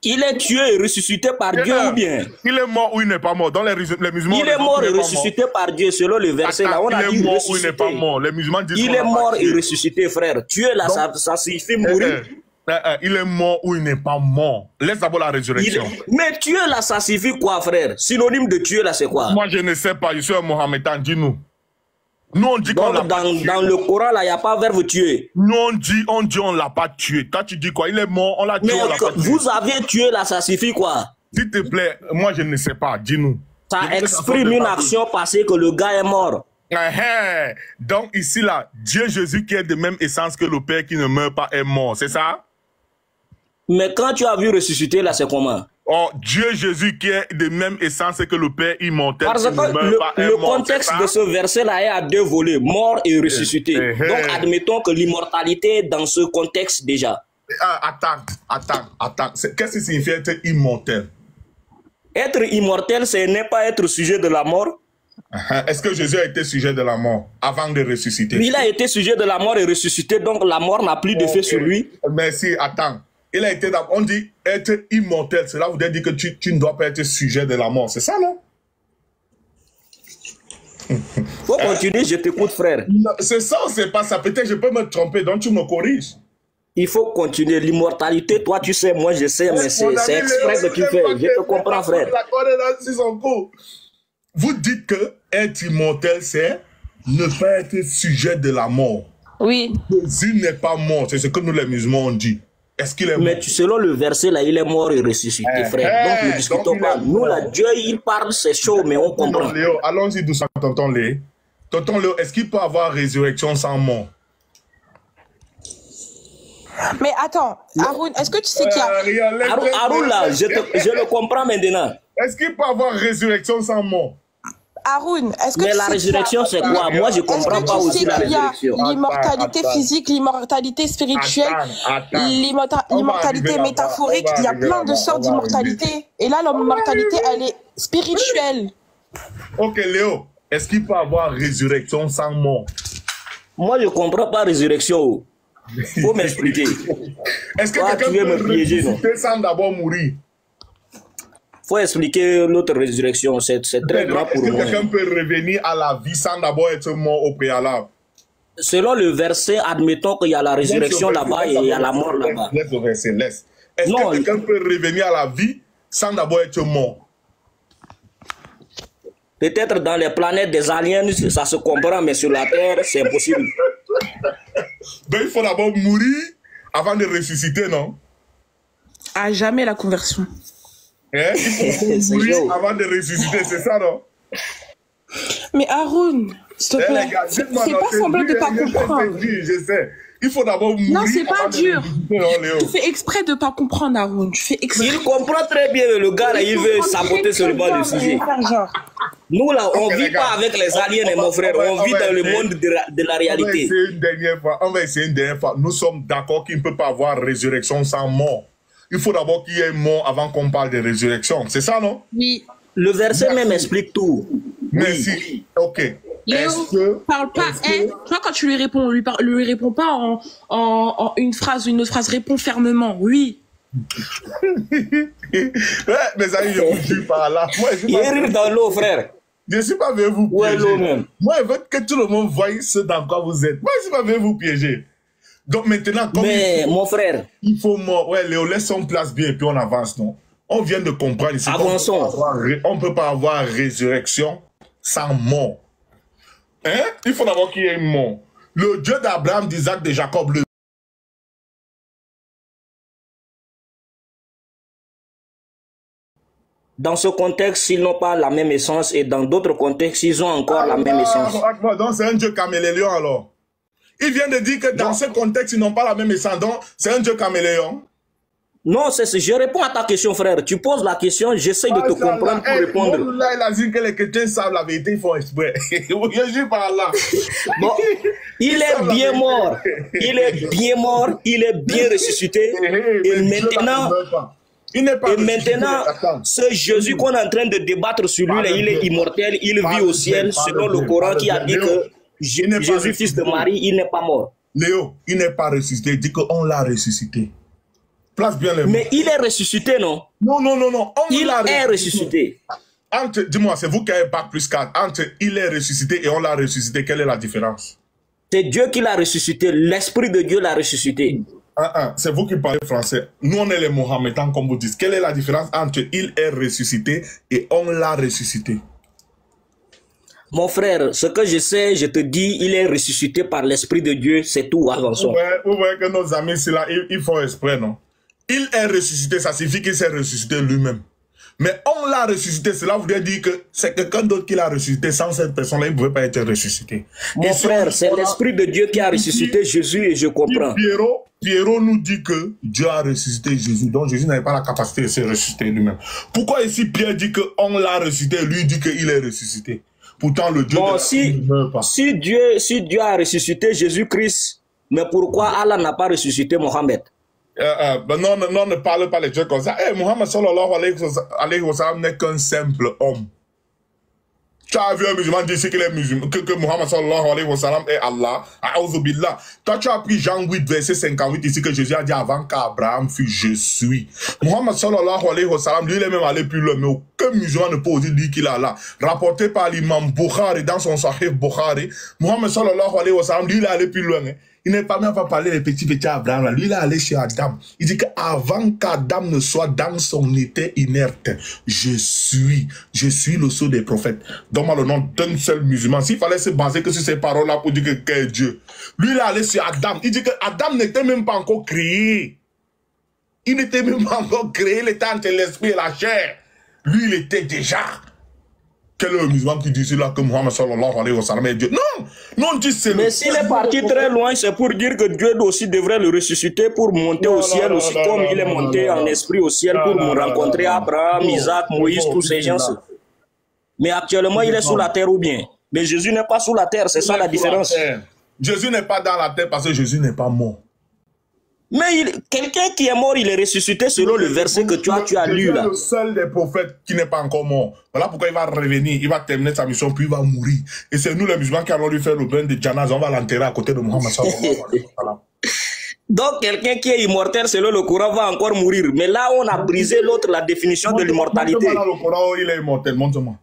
Il est tué et ressuscité par Dieu ou bien? Il est mort ou il n'est pas mort. Dans les musulmans, il est mort et ressuscité par Dieu selon le verset là. On a dit mort ou il n'est pas mort. Les musulmans disent il est mort et ressuscité, frère. Tuer là, ça signifie mourir. Il est mort ou il n'est pas mort. Laisse d'abord la résurrection. Mais tuer là, ça signifie quoi, frère? Synonyme de tuer là, c'est quoi? Moi, je ne sais pas. Je suis un Mohammedan. Dis-nous. Nous, on dit qu'on l'a pas tué. Dans le Coran, là, il n'y a pas verbe tuer. Nous, on dit on l'a pas tué. Toi, tu dis quoi? Il est mort, on l'a tué, on l'a pas tué. Vous avez tué là, ça signifie quoi? S'il te plaît, moi, je ne sais pas. Dis-nous. Ça exprime une action passée que le gars est mort. Donc, ici, là, Dieu Jésus qui est de même essence que le Père qui ne meurt pas est mort. C'est ça? Mais quand tu as vu ressusciter, là, c'est comment? Oh, Dieu Jésus qui est de même essence que le Père immortel. Parce que le contexte de ce verset-là est à deux volets, mort et ressuscité. Donc, admettons que l'immortalité est dans ce contexte déjà. Attends. Qu'est-ce que signifie être immortel? Être immortel, ce n'est pas être sujet de la mort. Est-ce que Jésus a été sujet de la mort avant de ressusciter? Il a été sujet de la mort et ressuscité, donc la mort n'a plus d'effet sur lui. Merci, attends. Il a été, on dit être immortel, cela voudrait dire que tu ne dois pas être sujet de la mort, c'est ça, non? Faut continuer, je t'écoute, frère. C'est ça ou c'est pas ça? Peut-être je peux me tromper, donc tu me corriges. Il faut continuer. L'immortalité, toi tu sais, moi je sais, mais c'est exprès que tu fais. Je te comprends, frère. Vous dites que être immortel, c'est ne pas être sujet de la mort. Oui. Jésus n'est pas mort, c'est ce que nous les musulmans on dit. Est-ce qu'il est mort? Mais selon le verset là, il est mort et ressuscité, frère. Donc ne discutons pas. Nous là, Dieu il parle, c'est chaud, mais on comprend. Léo, allons-y doucement, tonton Léo. Tonton Léo, est-ce qu'il peut avoir résurrection sans mort? Mais attends, Haroun, est-ce que tu sais qu'il y a... Haroun là, je le comprends maintenant. Est-ce qu'il peut avoir résurrection sans mort? Haroun, est-ce que mais la résurrection, c'est quoi? Moi, je comprends pas aussi la résurrection. L'immortalité physique, l'immortalité spirituelle, l'immortalité métaphorique, il y a plein de sortes d'immortalité. Et là, l'immortalité, elle est spirituelle. Ok, Léo, est-ce qu'il peut avoir résurrection sans mort? Moi, je comprends pas résurrection. Faut m'expliquer. Est-ce que quelqu'un peut ressusciter sans d'abord mourir? Faut expliquer l'autre résurrection, c'est très grand pour moi. Est-ce que quelqu'un peut revenir à la vie sans d'abord être mort au préalable? Selon le verset, admettons qu'il y a la résurrection là-bas et il y a la mort là-bas. Laisse le verset, laisse. Est-ce que quelqu'un peut revenir à la vie sans d'abord être mort? Peut-être dans les planètes des aliens, ça se comprend, mais sur la Terre, c'est impossible. Donc il faut d'abord mourir avant de ressusciter, non? À jamais la conversion. Hein? Il faut mourir avant de ressusciter, c'est ça, non? Mais Haroun, s'il te plaît, c'est pas semblant de pas comprendre. Je sais. Il faut d'abord mourir. Non, c'est pas dur. Tu fais exprès de pas comprendre, Haroun. Tu fais exprès. Il comprend très bien, le gars là, il veut saboter seulement le sujet. Nous là, on vit pas avec les aliens, mon frère. On vit dans le monde de la réalité. On va essayer une dernière fois. Nous sommes d'accord qu'il ne peut pas avoir résurrection sans mort. Il faut d'abord qu'il y ait mort avant qu'on parle de résurrection. C'est ça, non? Oui. Le verset même explique tout. Merci. Oui. Ok. Léo, parle pas. Tu vois, quand tu lui réponds, lui réponds pas en une autre phrase. Réponds fermement. Oui. Ouais, mes amis, je vous jure par là. Moi, il rire dans l'eau, frère. Je ne suis pas venu vous piéger. Ouais, l'eau même. Moi, je veux que tout le monde voie ce dans quoi vous êtes. Moi, je ne suis pas venu vous piéger. Donc maintenant, comme mon frère. Il faut mort. Ouais, Léo, laisse son place bien et puis on avance, non? On vient de comprendre ici. Avançons. On ne peut pas avoir résurrection sans mort. Hein? Il faut d'abord qu'il y ait mort. Le Dieu d'Abraham, d'Isaac, de Jacob, le dans ce contexte, ils n'ont pas la même essence et dans d'autres contextes, ils ont encore la même essence. Donc c'est un Dieu caméléon alors. Il vient de dire que dans ce contexte, ils n'ont pas la même essence. Donc c'est un Dieu caméléon. Non, je réponds à ta question, frère. Tu poses la question, j'essaie de te comprendre pour répondre. Là, il a dit que les chrétiens savent la vérité, ils font exprès. Je suis par là. Bon, il est bien mort. Il est bien mort. Il est bien ressuscité. Et maintenant... Et maintenant, ce Jésus qu'on est en train de débattre sur lui, là, il est immortel, il vit au ciel, selon le Coran qui a dit que Jésus, fils de Marie, il n'est pas mort. Léo, il n'est pas ressuscité, il dit qu'on l'a ressuscité. Place bien les mots. Mais il est ressuscité, non? Non, non, non, non. Il est ressuscité. Dis-moi, c'est vous qui avez bac plus 4. Entre il est ressuscité et on l'a ressuscité, quelle est la différence? C'est Dieu qui l'a ressuscité, l'Esprit de Dieu l'a ressuscité. C'est vous qui parlez français. Nous, on est les Mohammedans, comme vous dites. Quelle est la différence entre il est ressuscité et on l'a ressuscité? Mon frère, ce que je sais, je te dis, il est ressuscité par l'Esprit de Dieu, c'est tout, avançons. Vous voyez que nos amis, c'est là, ils font exprès, non? Il est ressuscité, ça signifie qu'il s'est ressuscité lui-même. Mais on l'a ressuscité, cela voudrait dire que c'est quelqu'un d'autre qui l'a ressuscité. Sans cette personne-là, il ne pouvait pas être ressuscité. Mon frère, c'est l'Esprit de Dieu qui a ressuscité Jésus et je comprends. Pierrot nous dit que Dieu a ressuscité Jésus. Donc Jésus n'avait pas la capacité de se ressusciter lui-même. Pourquoi ici Pierre dit qu'on l'a ressuscité, lui dit qu'il est ressuscité? Pourtant le Dieu ne meurt pas. Si Dieu a ressuscité Jésus-Christ, mais pourquoi Allah n'a pas ressuscité Mohammed? Non, ne parle pas les dieux comme ça. Mohammed sallallahu alayhi wa sallam n'est qu'un simple homme. Tu as vu un musulman dire ici qu'il est musulman, que Muhammad sallallahu alayhi wa sallam est Allah. A'udhu billah. Toi, tu as pris Jean 8, verset 58 ici que Jésus a dit avant qu'Abraham fût je suis. Muhammad sallallahu alayhi wa sallam, lui, il est même allé plus loin, mais aucun musulman ne peut oser dire qu'il est Allah. Rapporté par l'imam Bukhari dans son Sahih Bukhari, Muhammad sallallahu alayhi wa sallam, lui, il est allé plus loin. Hein. Il n'est pas même pas parlé des petits Abraham. Là. Lui, il est allé chez Adam. Il dit qu'avant qu'Adam ne soit dans son état inerte, je suis le sceau des prophètes. Donne-moi le nom d'un seul musulman. S'il fallait se baser que sur ces paroles-là pour dire que quel est Dieu. Lui, il est allé chez Adam. Il dit que Adam n'était même pas encore créé. Il n'était même pas encore créé. Il était entre l'esprit et la chair. Lui, il était déjà. Quel est le musulman qui dit cela que Muhammad sallallahu alayhi wa sallam est Dieu? Non, non, dit c'est. Mais s'il est parti très loin, c'est pour dire que Dieu aussi devrait le ressusciter pour monter au ciel aussi, comme il est monté en esprit au ciel pour rencontrer Abraham, Isaac, Moïse, tous ces gens-là. Mais actuellement, il est sous la terre ou bien? Mais Jésus n'est pas sous la terre, c'est ça la différence. Jésus n'est pas dans la terre parce que Jésus n'est pas mort. Mais quelqu'un qui est mort, il est ressuscité selon le verset que tu as lu là. C'est le seul des prophètes qui n'est pas encore mort. Voilà pourquoi il va revenir, il va terminer sa mission, puis il va mourir. Et c'est nous les musulmans qui allons lui faire le bain de Janaz, on va l'enterrer à côté de Muhammad sallallahu alayhi wa sallam. Donc quelqu'un qui est immortel selon le Coran va encore mourir. Mais là, on a brisé l'autre, la définition de l'immortalité. Dans le Coran, il est immortel, montre-moi.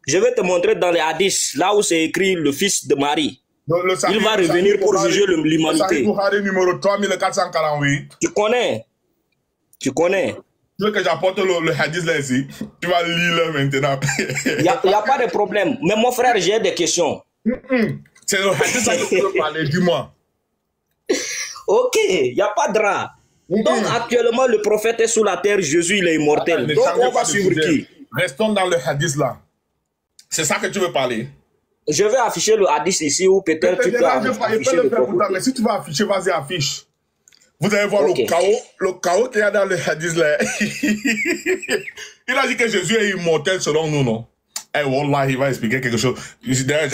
Je vais te montrer dans les hadiths, là où c'est écrit le fils de Marie. Il va revenir pour juger l'humanité. Numéro 3448. Tu connais. Tu veux que j'apporte le hadith là ici? Tu vas lire maintenant. Il n'y a pas de problème. Mais mon frère, j'ai des questions. C'est le hadith là que tu veux parler, dis-moi. Ok, il n'y a pas de drap. Donc actuellement, le prophète est sous la terre, Jésus il est immortel. Donc on va suivre qui? Restons dans le hadith là. C'est ça que tu veux parler? Je vais afficher le hadith ici ou peut-être tu peux afficher le propos. Mais si tu vas afficher, vas-y, affiche. Vous allez voir le chaos qu'il y a dans le hadith là. Il a dit que Jésus est immortel selon nous, non? Eh, Wallah, il va expliquer quelque chose. Il n'y a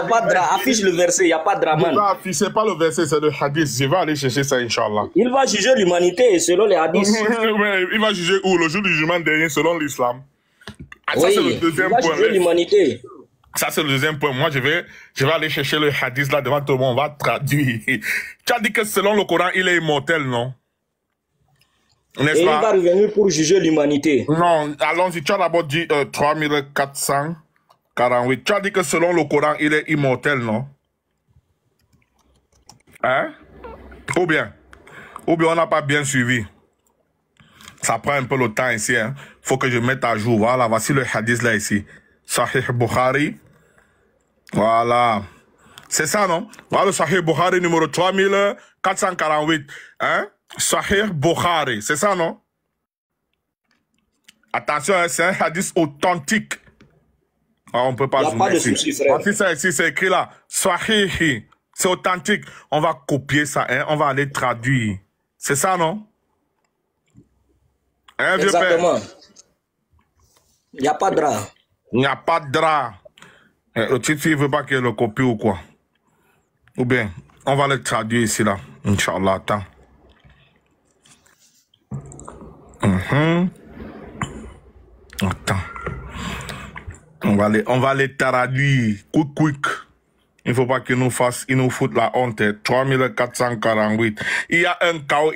pas de drame. Affiche le verset, il n'y a pas de drame. C'est pas le verset, c'est le hadith. Je vais aller chercher ça, Inch'Allah. Il va juger l'humanité selon les hadiths. Il va juger où? Le jour du jugement dernier selon l'islam. Ah, ça, c'est le deuxième point. Il va juger l'humanité. Ça, c'est le deuxième point. Moi, je vais aller chercher le hadith là devant tout le monde. On va traduire. Tu as dit que selon le Coran, il est immortel, non? Et il va revenir pour juger l'humanité. Non, allons-y. Tu as d'abord dit 3448. Tu as dit que selon le Coran, il est immortel, non? Hein? Ou bien on n'a pas bien suivi. Ça prend un peu le temps ici. Hein? Faut que je mette à jour. Voilà, voici le hadith là ici. Sahih Bukhari. Voilà. C'est ça, non? Voilà le Sahih Bukhari numéro 3448. Hein? Sahih Bukhari. C'est ça, non? Attention, hein, c'est un hadith authentique. Ah, on ne peut pas jouer. Il n'y a pas de souci, frère. Voici ça ici, c'est écrit là. Sahih. C'est authentique. On va copier ça, hein? On va aller traduire. C'est ça, non? Hein, exactement. Il n'y a pas de drap. Il n'y a pas de drap. Le titre, il ne veut pas qu'il le copie ou quoi? Ou bien, on va le traduire ici, là. Inch'Allah, attends. Attends. On va les traduire. Quick. Il ne faut pas qu'il nous foute la honte. 3448. Il y a un chaos.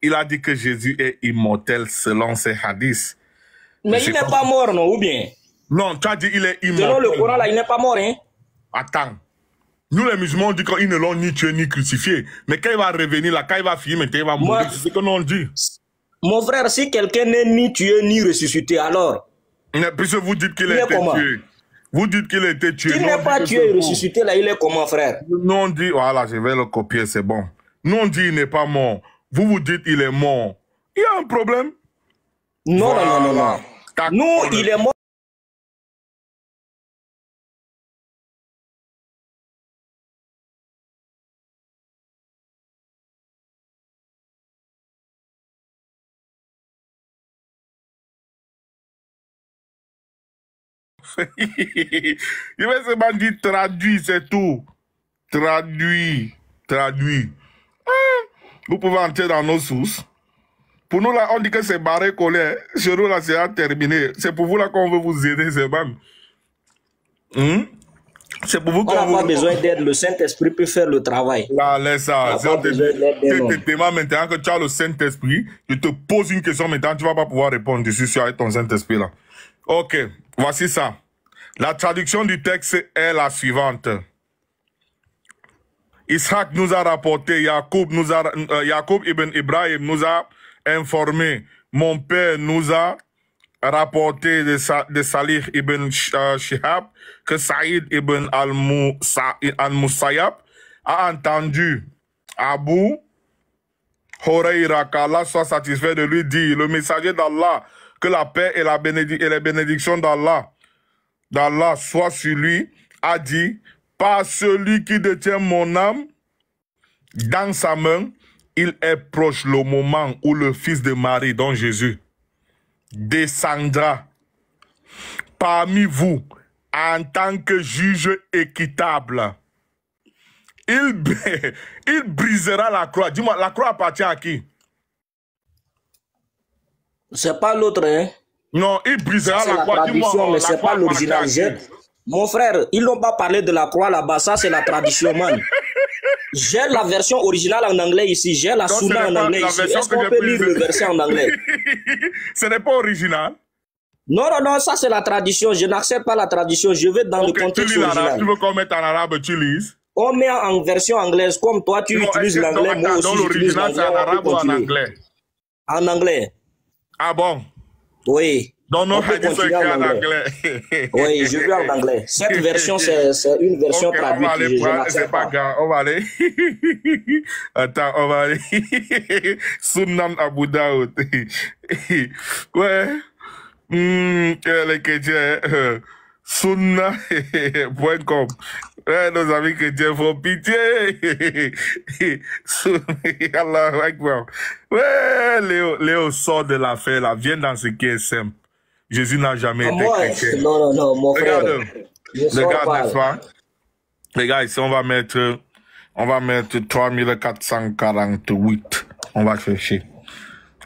Il a dit que Jésus est immortel selon ses hadiths. Mais il n'est pas mort, non? Ou bien? Non, tu as dit il est immortel. Selon le Coran, là, il n'est pas mort, hein? Attends. Nous, les musulmans, on dit qu'ils ne l'ont ni tué ni crucifié. Mais quand il va revenir là, quand il va finir, il va mourir. C'est ce que nous on dit. Mon frère, si quelqu'un n'est ni tué ni ressuscité, alors... Mais puisque vous dites qu'il a été tué. Vous dites qu'il a été tué. S'il n'est pas tué et ressuscité, là, il est comment, frère? Nous, on dit... Voilà, je vais le copier, c'est bon. Nous, on dit il n'est pas mort. Vous dites il est mort. Il y a un problème? Non, voilà. non. Nous, il est mort. Il va seulement dire traduit, c'est tout. Traduit. Vous pouvez entrer dans nos sources. Pour nous, là, on dit que c'est barré collé. Chez nous, là, c'est terminé. C'est pour vous, là, qu'on veut vous aider, c'est bon. C'est pour vous qu'on n'a pas besoin d'aide. Le Saint-Esprit peut faire le travail. Là, laisse ça. C'est maintenant que tu as le Saint-Esprit. Je te pose une question maintenant. Tu ne vas pas pouvoir répondre. Je suis sûr avec ton Saint-Esprit, là. OK. Voici ça. La traduction du texte est la suivante. Isaac nous a rapporté, Jacob ibn Ibrahim nous a informé, mon père nous a rapporté de Salih ibn Shihab que Saïd ibn al-Musayyab a entendu Abu Huraira, qu'Allah soit satisfait de lui, dire, le messager d'Allah, que la paix et les bénédictions d'Allah soient sur lui, a dit, par celui qui détient mon âme dans sa main, il est proche le moment où le fils de Marie, dont Jésus, descendra parmi vous en tant que juge équitable. Il brisera la croix. Dis-moi, la croix appartient à qui? C'est pas l'autre, hein? Non, il brisera la croix. Dis-moi, mais c'est pas l'original. Mon frère, ils n'ont pas parlé de la croix là-bas. Ça, c'est la tradition, man. J'ai la version originale en anglais ici. J'ai la Sunna en anglais ici. Est-ce qu'on peut lire le verset en anglais? Ce n'est pas original. Non, non, non, ça c'est la tradition. Je n'accepte pas la tradition. Je vais dans le contexte original. Tu veux qu'on mette en arabe, tu lises? On met en version anglaise. Comme toi, tu utilises l'anglais. Moi aussi, j'utilise l'anglais. C'est en arabe ou en anglais? En anglais. Ah bon? Oui. Donc, non, hadith sont écrits en anglais. Oui, je veux en anglais. Cette version, c'est une version traduite. C'est pas grave, on va aller. Attends, on va aller. Sunan Abu Daoud. Ouais. Les chrétiens. Sunna.com. Ouais, nos amis chrétiens font pitié. Allahu Akbar. Ouais, Léo sort de l'affaire là. Viens dans ce qui est simple. Jésus n'a jamais été chrétien. Non, non, non, mon frère. Regarde, n'est-ce pas? Les gars, ici, on va mettre 3448. On va chercher.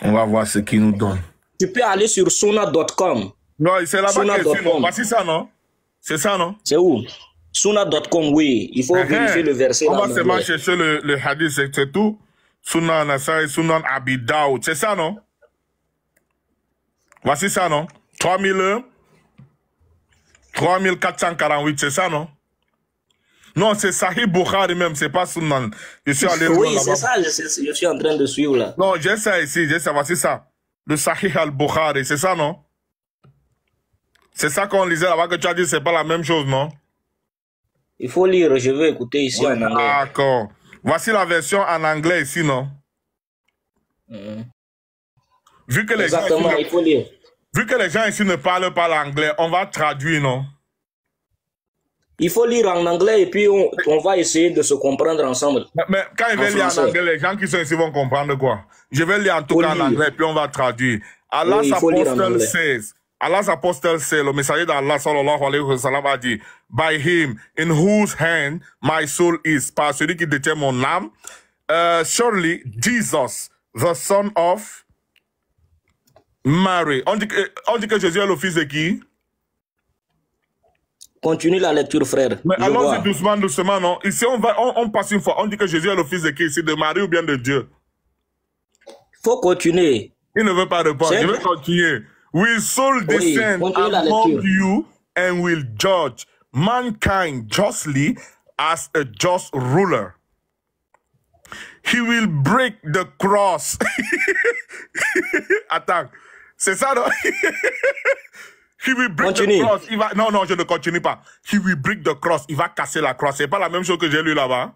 On va voir ce qu'il nous donne. Tu peux aller sur Sunna.com. Non, c'est là-bas que c'est, non? C'est ça, non? C'est ça, non? C'est où? Sunna.com, oui. Il faut vérifier le verset. On va seulement chercher le hadith, c'est tout. Sunan Nasai, Sunan Abi Daoud. C'est ça, non? Voici ça, non? 3448, c'est ça, non? Non, c'est Sahih Bukhari même, c'est pas Sunan. Je suis allé oui, c'est ça, je suis en train de suivre là. Non, j'ai ça ici, j'ai ça, voici ça. Le Sahih al-Bukhari, c'est ça, non? C'est ça qu'on lisait là-bas que tu as dit, c'est pas la même chose, non? Il faut lire, je veux écouter ici en anglais. D'accord. Voici la version en anglais ici, non? Vu que les exactement, il faut lire. Vu que les gens ici ne parlent pas l'anglais, on va traduire, non? Il faut lire en anglais et puis on va essayer de se comprendre ensemble. Mais quand ils veulent lire en anglais, les gens qui sont ici vont comprendre quoi? Je vais lire en tout cas en anglais, puis on va traduire. Allah's apostle says, Allah's apostle says, le messager d'Allah sallallahu alayhi wa sallam a dit, by him, in whose hand my soul is, par celui qui détient mon âme, surely Jesus, the son of Mary. On dit que Jésus est le fils de qui? Continue la lecture, frère. Mais allons-y doucement, doucement, non? Ici, on passe une fois. On dit que Jésus est le fils de qui ici? De Marie ou bien de Dieu? Faut continuer. Il ne veut pas répondre. Je vais continuer. Will soul descend among you and will judge mankind justly as a just ruler. He will break the cross. Attends. C'est ça, non? He will break the cross. Non, non, je ne continue pas. He will break the cross. Il va casser la croix. C'est pas la même chose que j'ai lu là-bas.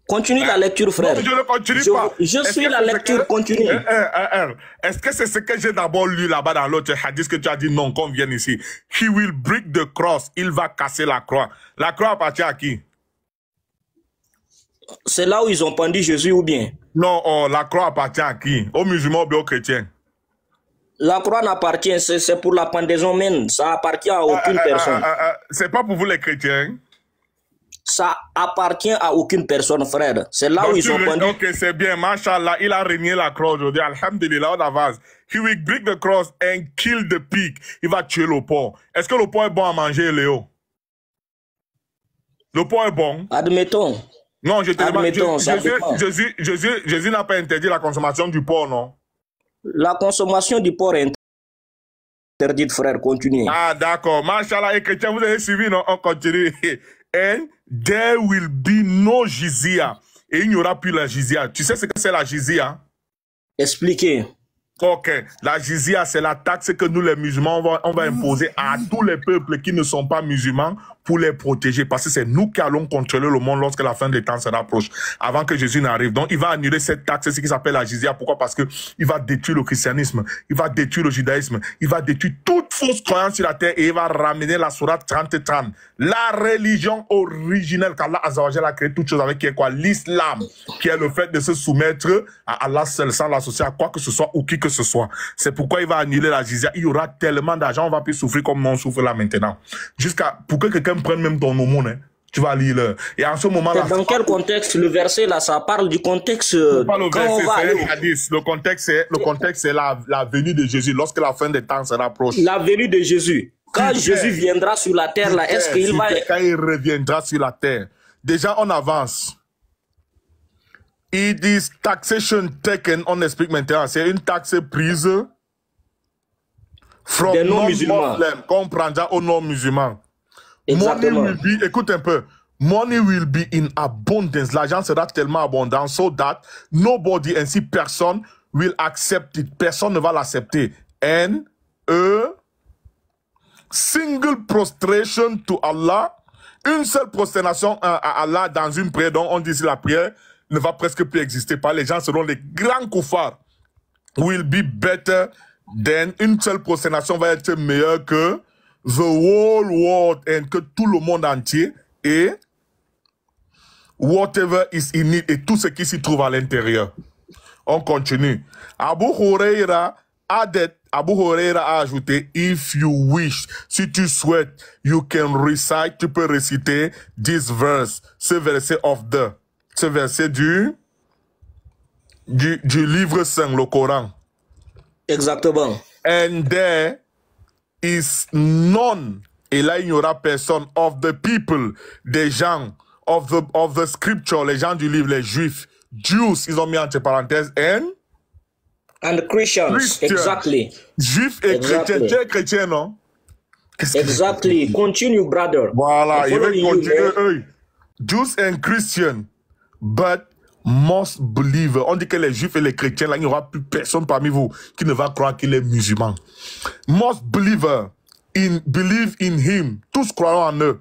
Continue la lecture, frère. Non, je ne continue pas. Je suis la lecture, continue. Est-ce que c'est ce que j'ai d'abord lu là-bas dans l'autre hadith que tu as dit non, qu'on vienne ici? He will break the cross. Il va casser la croix. La croix appartient à qui? C'est là où ils ont pendu Jésus ou bien? Non, la croix appartient à qui? Aux musulmans ou bien aux chrétiens? La croix n'appartient, c'est pour la pendaison même. Ça appartient à aucune personne. C'est pas pour vous les chrétiens? ça appartient à aucune personne, frère. C'est là où ils ont conduit. Ok, c'est bien, Mashallah, il a renié la croix aujourd'hui. Alhamdulillah, on avance. He will break the cross and kill the pig. Il va tuer le porc. Est-ce que le porc est bon à manger, Léo? Le porc est bon? Admettons. Non, je te demande. Jésus Jésus n'a pas interdit la consommation du porc, non? La consommation du porc est interdite, frère. Continue. Ah, d'accord. Mashallah, et chrétiens, vous avez suivi, non? On continue. And there will be no jizya. Et il n'y aura plus la jizya. Tu sais ce que c'est la jizya? Expliquez. Ok, la jizya, c'est la taxe que nous, les musulmans, on va imposer à tous les peuples qui ne sont pas musulmans pour les protéger. Parce que c'est nous qui allons contrôler le monde lorsque la fin des temps se rapproche, avant que Jésus n'arrive. Donc, il va annuler cette taxe, ce qui s'appelle la jizya. Pourquoi? Parce que il va détruire le christianisme, il va détruire le judaïsme, il va détruire toute fausse croyance sur la terre et il va ramener la sourate 30-30. La religion originelle qu'Allah Azzawajal a créé toute chose avec qui est quoi? L'islam, qui est le fait de se soumettre à Allah seul, sans l'associer à quoi que ce soit ou qui que ce soit. C'est pourquoi il va annuler la jizya. Il y aura tellement d'argent, on va plus souffrir comme on souffre là maintenant. Jusqu'à, pour que quelqu'un prenne même ton aumône, hein, tu vas lire le. Et en ce moment-là. Dans quel contexte le verset là, ça parle du contexte? Pas le verset, c'est un hadith. Le contexte, c'est la venue de Jésus, lorsque la fin des temps se rapproche. La venue de Jésus. Quand Jésus viendra sur la terre là, est-ce qu'il va. Quand il reviendra sur la terre. Déjà, on avance. It is taxation taken, on explique maintenant, c'est une taxe prise from non-musulmans, qu'on prendra aux non-musulmans. Exactement. Money will be, écoute un peu, money will be in abundance, l'argent sera tellement abondant, so that nobody, ainsi personne, will accept it, personne ne va l'accepter. And a single prostration to Allah, une seule prosternation à Allah dans une prière, dont on dit la prière, ne va presque plus exister. Pas les gens seront les grands koufars. Will be better than, une seule prosternation va être meilleure que the whole world and que tout le monde entier et whatever is in it et tout ce qui s'y trouve à l'intérieur. On continue. Abu Huraira a ajouté, if you wish, si tu souhaites, you can recite, tu peux réciter this verse, ce verset du livre saint, le Coran. Exactement. And there is none, et là il n'y aura personne, of the people, des gens, of the scripture, les gens du livre, les juifs, Jews, ils ont mis entre parenthèses, and Christians, exactly. Juifs et chrétiens, tu es chrétien, non? Exactly, continue, brother. Voilà, il va continuer, Jews and Christians, but most believers. On dit que les juifs et les chrétiens, là, il n'y aura plus personne parmi vous qui ne va croire qu'il est musulman. Most believers believe in him. Tous croiront en eux.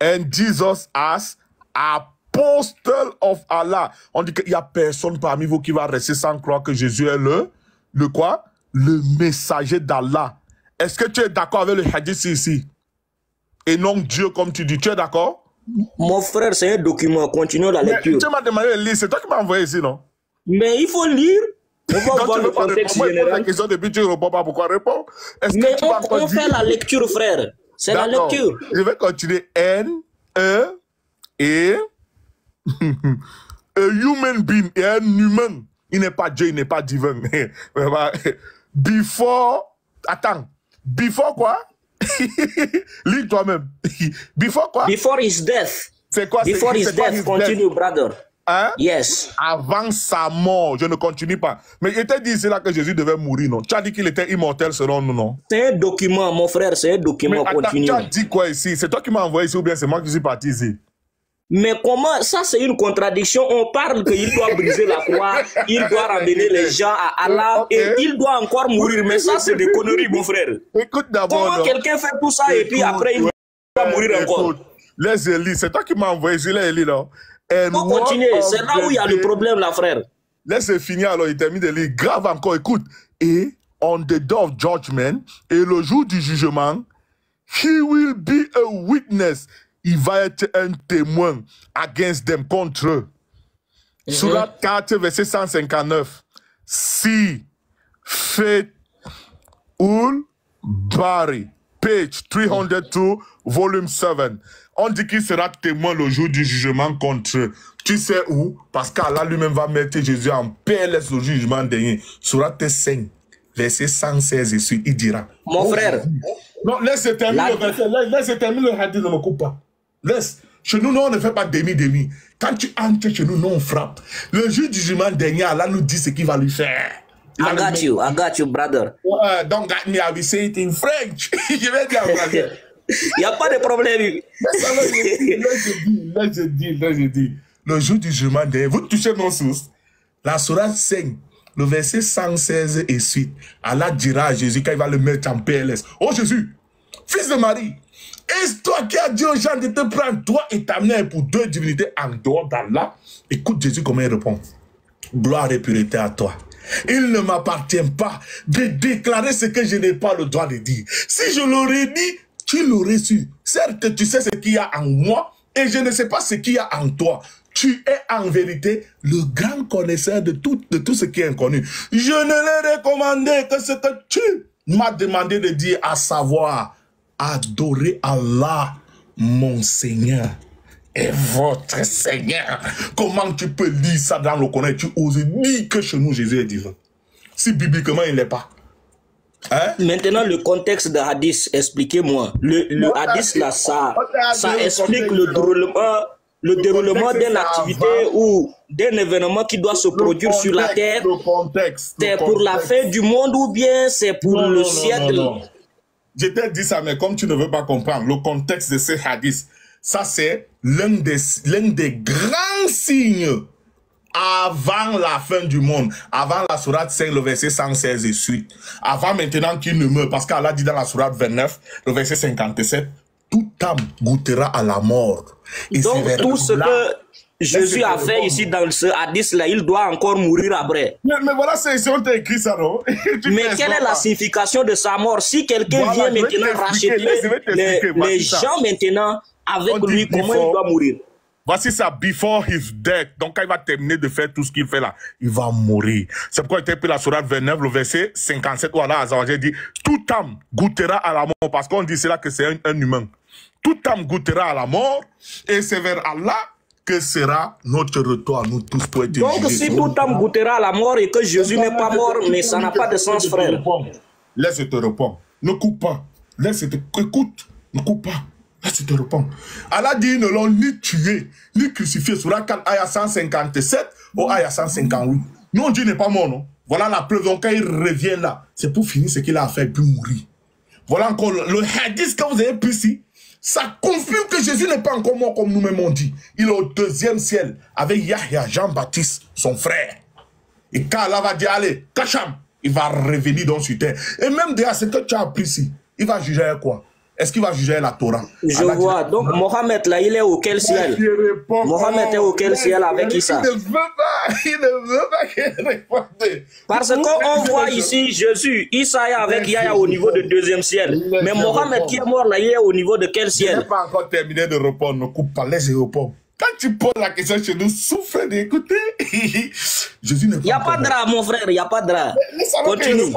And Jesus as apostle of Allah. On dit qu'il n'y a personne parmi vous qui va rester sans croire que Jésus est le quoi? Le messager d'Allah. Est-ce que tu es d'accord avec le hadith ici? Et non Dieu comme tu dis. Tu es d'accord? Mon frère, c'est un document. Continuons la lecture. Tu m'as demandé de lire. C'est toi qui m'as envoyé ici, non? Mais il faut lire. On va voir le contexte général. Moi, je pose la question depuis tu ne réponds pas. Pourquoi répondre? Mais on fait la lecture, frère. C'est la lecture. Je vais continuer. Et a human being, et un humain. Il n'est pas Dieu, il n'est pas divin. Before quoi? Lis toi-même. Before quoi? Before his death. C'est quoi? Before his death. Continue, brother. Hein? Yes. Avant sa mort, je ne continue pas. Mais il t'a dit c'est là que Jésus devait mourir, non? Tu as dit qu'il était immortel selon nous, non? C'est un document, mon frère, c'est un document. Mais attends, continue. tu as dit quoi ici? C'est toi qui m'as envoyé ici ou bien c'est moi qui suis parti ici? Mais comment? Ça, c'est une contradiction. On parle qu'il doit briser la croix, il doit ramener les gens à Allah et il doit encore mourir. Mais ça, c'est des conneries, mon frère. Écoute d'abord. Comment quelqu'un fait tout ça et puis après il va mourir encore? Laisse Elie, c'est toi qui m'as envoyé ici, là, Elie, là. On continue, c'est là où il y a le problème, là, frère. Laisse finir, alors, il termine de lire. Grave encore, écoute. Et on the day of judgment, et le jour du jugement, he will be a witness. Il va être un témoin against them, contre eux. Surat 4, verset 159. Si fait ul bari. page 302, volume 7. On dit qu'il sera témoin le jour du jugement contre eux. Tu sais où? Parce qu'Allah lui-même va mettre Jésus en PLS au jugement dernier. Surat 5, verset 116 et suite, il dira. Mon frère. Non, laisse terminer le verset. Laisse terminer le hadith, ne me coupe pas. Laisse. Chez nous, non, on ne fait pas demi-demi. Quand tu entres chez nous, non, on frappe. Le jour du jugement dernier, Allah nous dit ce qu'il va lui faire. I got you, brother. Don't got me, I will say it in French. Je vais dire en français. Il n'y a pas de problème. Là, je dis. Le jour du jugement dernier, vous touchez nos sources. La sourate 5, le verset 116 et suite. Allah dira à Jésus quand il va le mettre en PLS. Oh Jésus, fils de Marie, est-ce toi qui as dit aux gens de te prendre, toi et ta mère pour deux divinités en dehors d'Allah? Écoute Jésus comment il répond. Gloire et pureté à toi. Il ne m'appartient pas de déclarer ce que je n'ai pas le droit de dire. Si je l'aurais dit, tu l'aurais su. Certes, tu sais ce qu'il y a en moi et je ne sais pas ce qu'il y a en toi. Tu es en vérité le grand connaisseur de tout ce qui est inconnu. Je ne l'ai recommandé que ce que tu m'as demandé de dire, à savoir, adorer Allah, mon Seigneur et votre Seigneur. Comment tu peux lire ça dans le Coran? Tu oses dire que chez nous, Jésus est divin. Si bibliquement, il n'est pas. Hein? Maintenant, le contexte de hadith, expliquez-moi. Le hadith, là, ça explique le déroulement d'une activité ou d'un événement qui doit se produire sur la terre. C'est pour la fin du monde ou bien c'est pour le siècle? Non. Je t'ai dit ça, mais comme tu ne veux pas comprendre, le contexte de ces hadiths, ça c'est l'un des grands signes avant la fin du monde, avant la sourate 5, le verset 116 et suite, avant maintenant qu'il ne meure, parce qu'Allah dit dans la sourate 29, le verset 57, toute âme goûtera à la mort. Et donc tout ce que Jésus a fait ici dans ce hadith-là, il doit encore mourir après. Mais voilà, c'est on t'a écrit ça, non? Mais quelle est la signification de sa mort? Si quelqu'un vient maintenant racheter les gens maintenant avec lui, comment il doit mourir? Voici ça, before his death. Donc, quand il va terminer de faire tout ce qu'il fait là, il va mourir. C'est pourquoi il était pris la sourate 29, le verset 57, où Allah a dit, toute âme goûtera à la mort, parce qu'on dit cela que c'est un humain. Toute âme goûtera à la mort, et c'est vers Allah que sera notre retour à nous tous pour être jugés. Donc, si toute âme goûtera à la mort et que Jésus n'est pas mort, mais ça n'a pas de sens, frère. Laisse te répondre. Ne coupe pas. Écoute, ne coupe pas. Laisse te répondre. Allah dit, ils ne l'ont ni tué, ni crucifié. Sur la 4, ayah 157 ou ayah 158. Non, Dieu n'est pas mort, non. Voilà la preuve. Donc, quand il revient là, c'est pour finir ce qu'il a fait, puis mourir. Voilà encore le hadith que vous avez pris ici. Ça confirme que Jésus n'est pas encore mort comme nous-mêmes on dit. Il est au deuxième ciel avec Yahya, Jean-Baptiste, son frère. Et quand Allah va dire, allez, Kacham, il va revenir dans sur terre. Et même derrière ce que tu as appris ici, il va juger quoi? Est-ce qu'il va juger la Torah? Je vois. Donc, Mohamed, là, il est auquel ciel? Mohamed est auquel ciel avec Issa? Il ne veut pas qu'il réponde. Parce qu'on voit ici Jésus, Issa est avec Yahya au niveau du deuxième ciel. Mais Mohamed qui est mort là, il est au niveau de quel ciel? Je n'ai pas encore terminé de répondre. Ne coupe pas, laisse répondre. Quand tu poses la question chez nous, souffre d'écouter. Jésus n'est pas. Il n'y a pas de drap, mon frère, il n'y a pas de drap. Continue.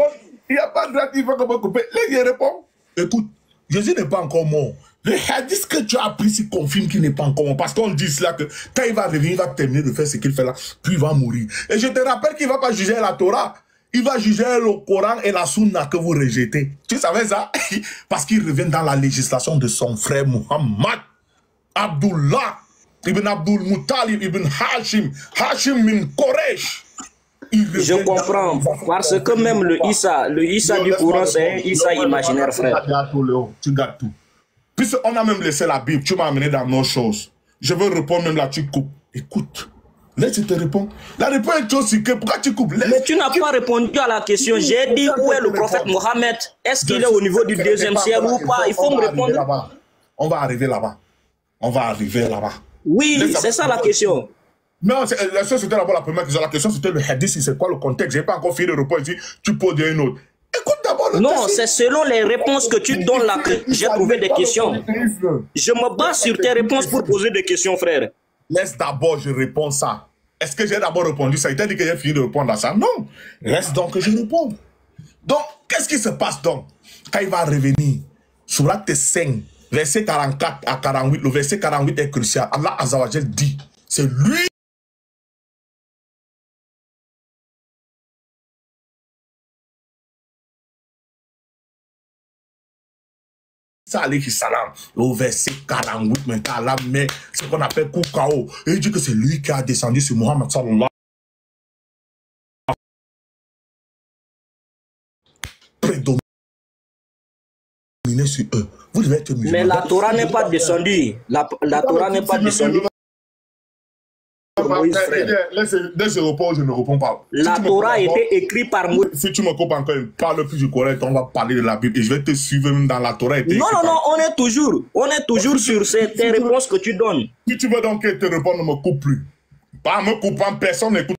Il n'y a pas de drap, il faut qu'on me coupe. Laisse répondre. Écoute. Jésus n'est pas encore mort. Le hadith que tu as appris ici confirme qu'il n'est pas encore mort. Parce qu'on dit cela que quand il va revenir, il va terminer de faire ce qu'il fait là, puis il va mourir. Et je te rappelle qu'il ne va pas juger la Torah. Il va juger le Coran et la Sunna que vous rejetez. Tu savais ça? Parce qu'il revient dans la législation de son frère Muhammad. Abdullah ibn Abdul Muttalib ibn Hashim. Hashim min Koresh. Je comprends, parce que même le Issa du Coran, c'est un Issa imaginaire, frère. Tu gardes tout. Puisqu'on a même laissé la Bible, tu m'as amené dans nos choses. Je veux répondre même là, tu coupes. Écoute, laisse te répondre. La réponse est aussi que pourquoi tu coupes? Mais tu n'as pas répondu à la question. J'ai dit où est le prophète Mohammed? Est-ce qu'il est au niveau du deuxième ciel ou pas? Il faut me répondre. On va arriver là-bas. On va arriver là-bas. Oui, c'est ça la question. Non, la chose c'était d'abord la première question. La question c'était le hadith, c'est quoi le contexte? J'ai pas encore fini de répondre ici. Tu poses une autre. Écoute d'abord le non, c'est selon les réponses que tu donnes là que j'ai trouvé des questions. Je me base sur tes réponses pour poser des questions, frère. Laisse d'abord, je réponds ça. Est-ce que j'ai d'abord répondu ça? Il t'a dit que j'ai fini de répondre à ça? Non. Reste donc que je réponds. Donc, qu'est-ce qui se passe donc? Quand il va revenir, Sourate 5, verset 44 à 48. Le verset 48 est crucial. Allah Azza wa Jal dit, c'est lui alayhi salam, au verset 48, maintenant, Allah met ce qu'on appelle Koukao. Et il dit que c'est lui qui a descendu sur Muhammad sallallahu prédominé sur eux. Vous devez être musulman. Mais la Torah n'est pas descendue. La Torah n'est pas descendue. Laisse repos, je ne réponds pas. La Torah a été écrite par Moïse. Si tu me coupes encore, parle plus du Coran, on va parler de la Bible et je vais te suivre même dans la Torah. Non, on est toujours sur tes réponses que tu donnes. Si tu veux donc te répondre, ne me coupe plus. Pas me coupant, personne n'écoute.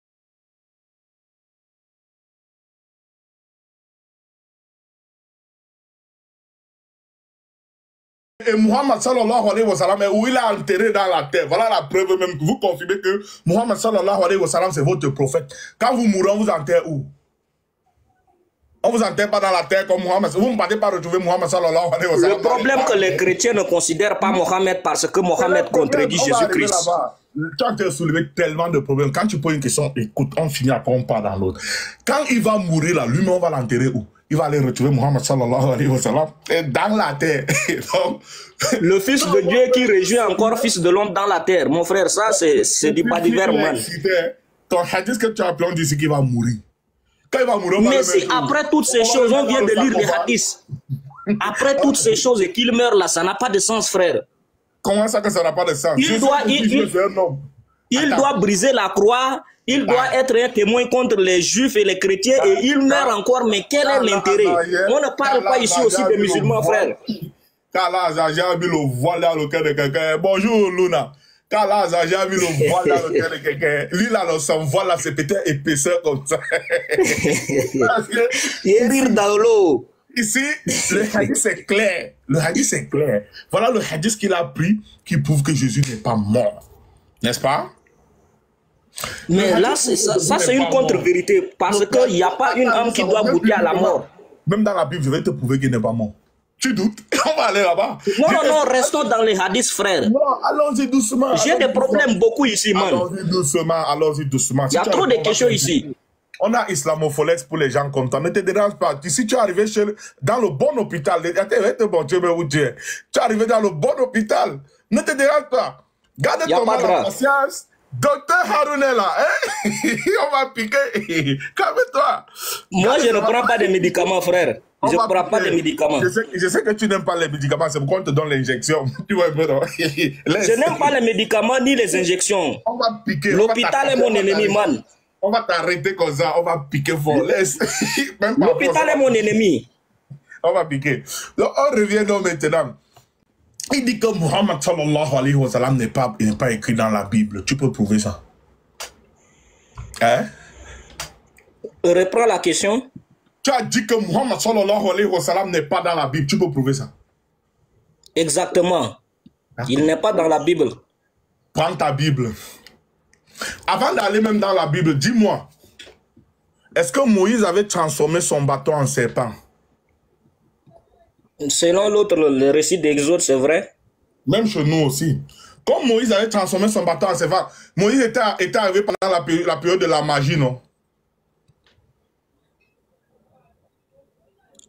Et Muhammad sallallahu alayhi wa sallam, où il a enterré dans la terre. Voilà la preuve même. Vous confirmez que Muhammad sallallahu alayhi wa sallam, c'est votre prophète. Quand vous mourrez, on vous enterre où? On vous enterre pas dans la terre comme Muhammad. Vous ne partez pas retrouver Muhammad sallallahu alayhi wa sallam. Le problème que les chrétiens ne considèrent pas Mohammed parce que Mohammed contredit Jésus-Christ. Tu as soulevé tellement de problèmes. Quand tu poses une question, écoute, on finit après, on part dans l'autre. Quand il va mourir là, lui-même, on va l'enterrer où? Il va aller retrouver Muhammad sallallahu alayhi wa sallam dans la terre. Donc, le Fils de Dieu qui réjouit encore Fils de l'homme dans la terre. Mon frère, ça, c'est du pas divers, man. Ton hadith que tu as appelé, on dit qu'il va mourir. Quand il va mourir, mais c'est après toutes ces choses, on vient de lire les hadiths. Après toutes ces choses et qu'il meurt là, ça n'a pas de sens, frère. Comment ça que ça n'a pas de sens? Il doit briser la croix. Il doit être un témoin contre les juifs et les chrétiens et il meurt encore. Mais quel est l'intérêt? On ne parle pas ici aussi des musulmans, frère. J'ai mis le voile dans le cœur de quelqu'un. Bonjour, Luna. J'ai mis le voile dans le cœur de quelqu'un. Lui, là, son voile, là, c'est peut-être épaisseur comme ça. Il rire dans l'eau. Ici, le hadith c'est clair. Le hadith c'est clair. Voilà le hadith qu'il a pris qui prouve que Jésus n'est pas mort. N'est-ce pas? Mais là, ça c'est une contre-vérité. Parce qu'il n'y a pas une âme qui doit goûter à la mort. Même dans la Bible, je vais te prouver qu'il n'est pas mort. Tu doutes? On va aller là-bas. Non, restons dans les hadiths, frère. Non, allons-y doucement. J'ai des problèmes beaucoup ici, man. Allons-y doucement. Il y a trop de questions ici. On a Islamopholex pour les gens contents. Ne te dérange pas. Si tu es arrivé dans le bon hôpital, tu es arrivé dans le bon hôpital, ne te dérange pas. Garde ton mal en patience. Docteur Haroun est là, hein? On va piquer. Calme-toi. Moi, je ne prends pas de médicaments, frère. Je ne prends pas de médicaments. Je sais que tu n'aimes pas les médicaments, c'est pourquoi on te donne l'injection. Tu vois un peu, non? Je n'aime pas les médicaments ni les injections. On va piquer. L'hôpital est mon ennemi, man. On va t'arrêter comme ça, on va piquer fort. L'hôpital est mon ennemi. On va piquer. Donc, on revient donc maintenant. Il dit que Muhammad sallallahu alayhi wa sallam n'est pas écrit dans la Bible. Tu peux prouver ça? Hein? Reprends la question. Tu as dit que Muhammad sallallahu alayhi wa sallam n'est pas dans la Bible. Tu peux prouver ça? Exactement. Il n'est pas dans la Bible. Prends ta Bible. Avant d'aller même dans la Bible, dis-moi, est-ce que Moïse avait transformé son bâton en serpent? Selon l'autre, le récit d'Exode, c'est vrai. Même chez nous aussi. Comme Moïse avait transformé son bâton en serpent, Moïse était arrivé pendant la période de la magie, non?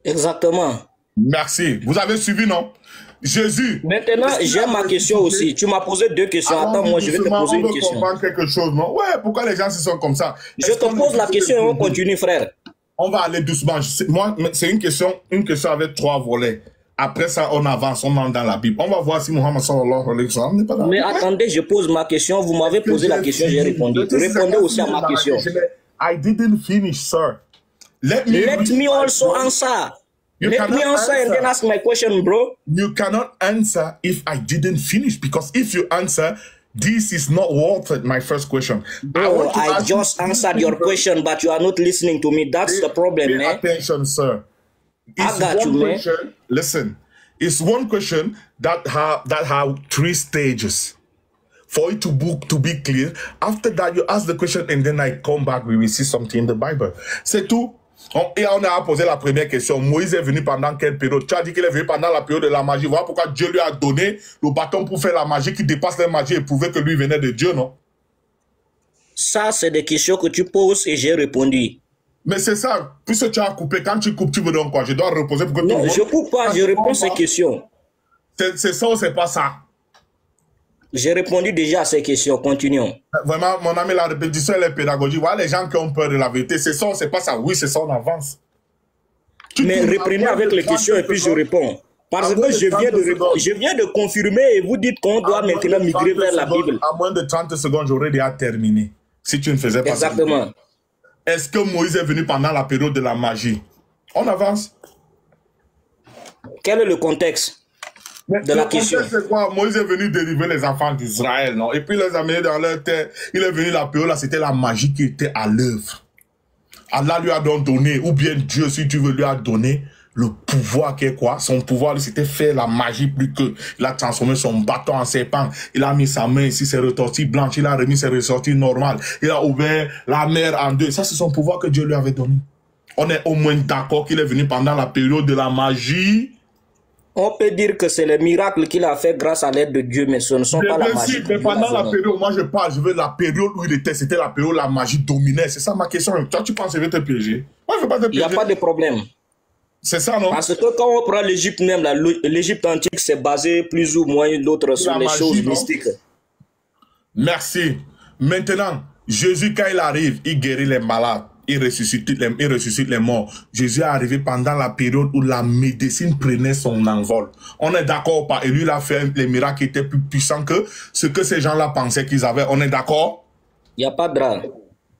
Exactement. Merci. Vous avez suivi, non? Jésus. Maintenant, j'ai ma question aussi. Tu m'as posé deux questions. Attends, moi, je vais te poser une question. On veut comprendre quelque chose, non? Ouais, pourquoi les gens se sont comme ça? Je te pose la question et on continue, frère. On va aller doucement. Moi, c'est une question avec 3 volets. Après ça, on avance, on entre dans la Bible. On va voir si Muhammad sallallahu alayhi wa sallam n'est pas dans la Bible. Mais attendez, je pose ma question. Vous m'avez posé la question, j'ai répondu. Répondez aussi à ma question. I didn't finish, sir. Let me also answer. Let me answer and then ask my question, bro. You cannot answer if I didn't finish, because if you answer, this is not worth my first question. Bro, I just answered your question, but you are not listening to me. That's the problem, man. Pay attention, sir. I got you, man. Listen, it's one question that have 3 stages. For it to be clear, after that you ask the question and then I come back, we will see something in the Bible. C'est tout. Et on a posé la première question. Moïse est venu pendant quelle période? Tu as dit qu'il est venu pendant la période de la magie. Voilà pourquoi Dieu lui a donné le bâton pour faire la magie qui dépasse la magie et prouver que lui venait de Dieu, non? Ça, c'est des questions que tu poses et j'ai répondu. Mais c'est ça. Puisque tu as coupé, quand tu coupes, tu me donnes quoi? Je dois reposer pour que non, je ne coupe pas, je réponds à ces questions. C'est ça ou c'est pas ça? J'ai répondu déjà à ces questions. Continuons. Vraiment, mon ami, la répétition, elle est pédagogique. Voilà les gens qui ont peur de la vérité. C'est ça ou c'est pas ça? Oui, c'est ça, on avance. Mais reprenez avec les questions et puis je réponds. Parce que je viens de confirmer et vous dites qu'on doit maintenant migrer vers la Bible. À moins de 30 secondes, j'aurais déjà terminé. Si tu ne faisais pas ça. Exactement. Est-ce que Moïse est venu pendant la période de la magie? On avance. Quel est le contexte de la question? C'est quoi? Moïse est venu délivrer les enfants d'Israël, non? Et puis les amener dans leur terre. Il est venu la période là, c'était la magie qui était à l'œuvre. Allah lui a donc donné, ou bien Dieu, si tu veux, lui a donné le pouvoir qui est quoi? Son pouvoir, c'était faire la magie plus que. Il a transformé son bâton en serpent. Il a mis sa main ici, ses ressorties blanches. Il a remis ses ressorties normales. Il a ouvert la mer en deux. Ça, c'est son pouvoir que Dieu lui avait donné. On est au moins d'accord qu'il est venu pendant la période de la magie. On peut dire que c'est le miracle qu'il a fait grâce à l'aide de Dieu, mais ce ne sont pas la magie. Mais pendant la période, moi je parle, je veux la période où il était, c'était la période où la magie dominait. C'est ça ma question. Toi, tu penses que je vais te piéger? Moi, je veux pas te piéger. Il n'y a pas de problème. C'est ça, non? Parce que quand on prend l'Égypte même, l'Égypte antique, c'est basé plus ou moins d'autres sur les choses mystiques. Merci. Maintenant, Jésus, quand il arrive, il guérit les malades. Il ressuscite les morts. Jésus est arrivé pendant la période où la médecine prenait son envol. On est d'accord pas? Et lui, il a fait les miracles qui étaient plus puissants que ce que ces gens-là pensaient qu'ils avaient. On est d'accord? Il n'y a pas de drame.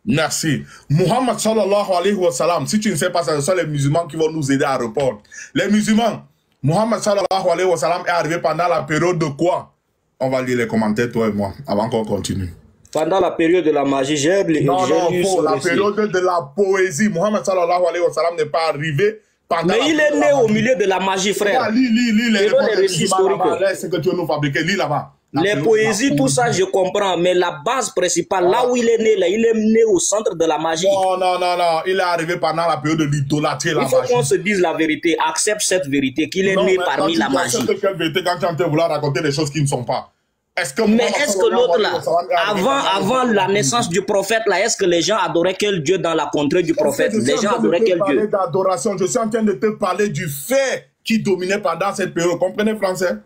Merci. Muhammad sallallahu alayhi wa sallam, si tu ne sais pas ça, ce sont les musulmans qui vont nous aider à répondre. Les musulmans, Muhammad sallallahu alayhi wa sallam est arrivé pendant la période de quoi? On va lire les commentaires, toi et moi, avant qu'on continue. Pendant la période de la magie, j'ai lu la période de la poésie. Muhammad sallallahu alayhi wa sallam n'est pas arrivé pendant mais il est né au milieu de la magie, frère. Lis les récits historiques. C'est que tu veux nous fabriquer, lis là-bas. Les poésies, tout ça, je comprends. Mais la base principale, là où il est né, là, il est né au centre de la magie. Non. Il est arrivé pendant la période de l'idolâtrie. Il faut qu'on se dise la vérité. Accepte cette vérité, qu'il est né parmi la magie. Quelle vérité quand tu es en train de vouloir raconter des choses qui ne sont pas? Est-ce que l'autre là, avant la naissance du prophète là, est-ce que les gens adoraient quel Dieu dans la contrée du prophète? Les gens adoraient quel Dieu? Je suis en train de te parler du fait qui dominait pendant cette période. Comprenez français?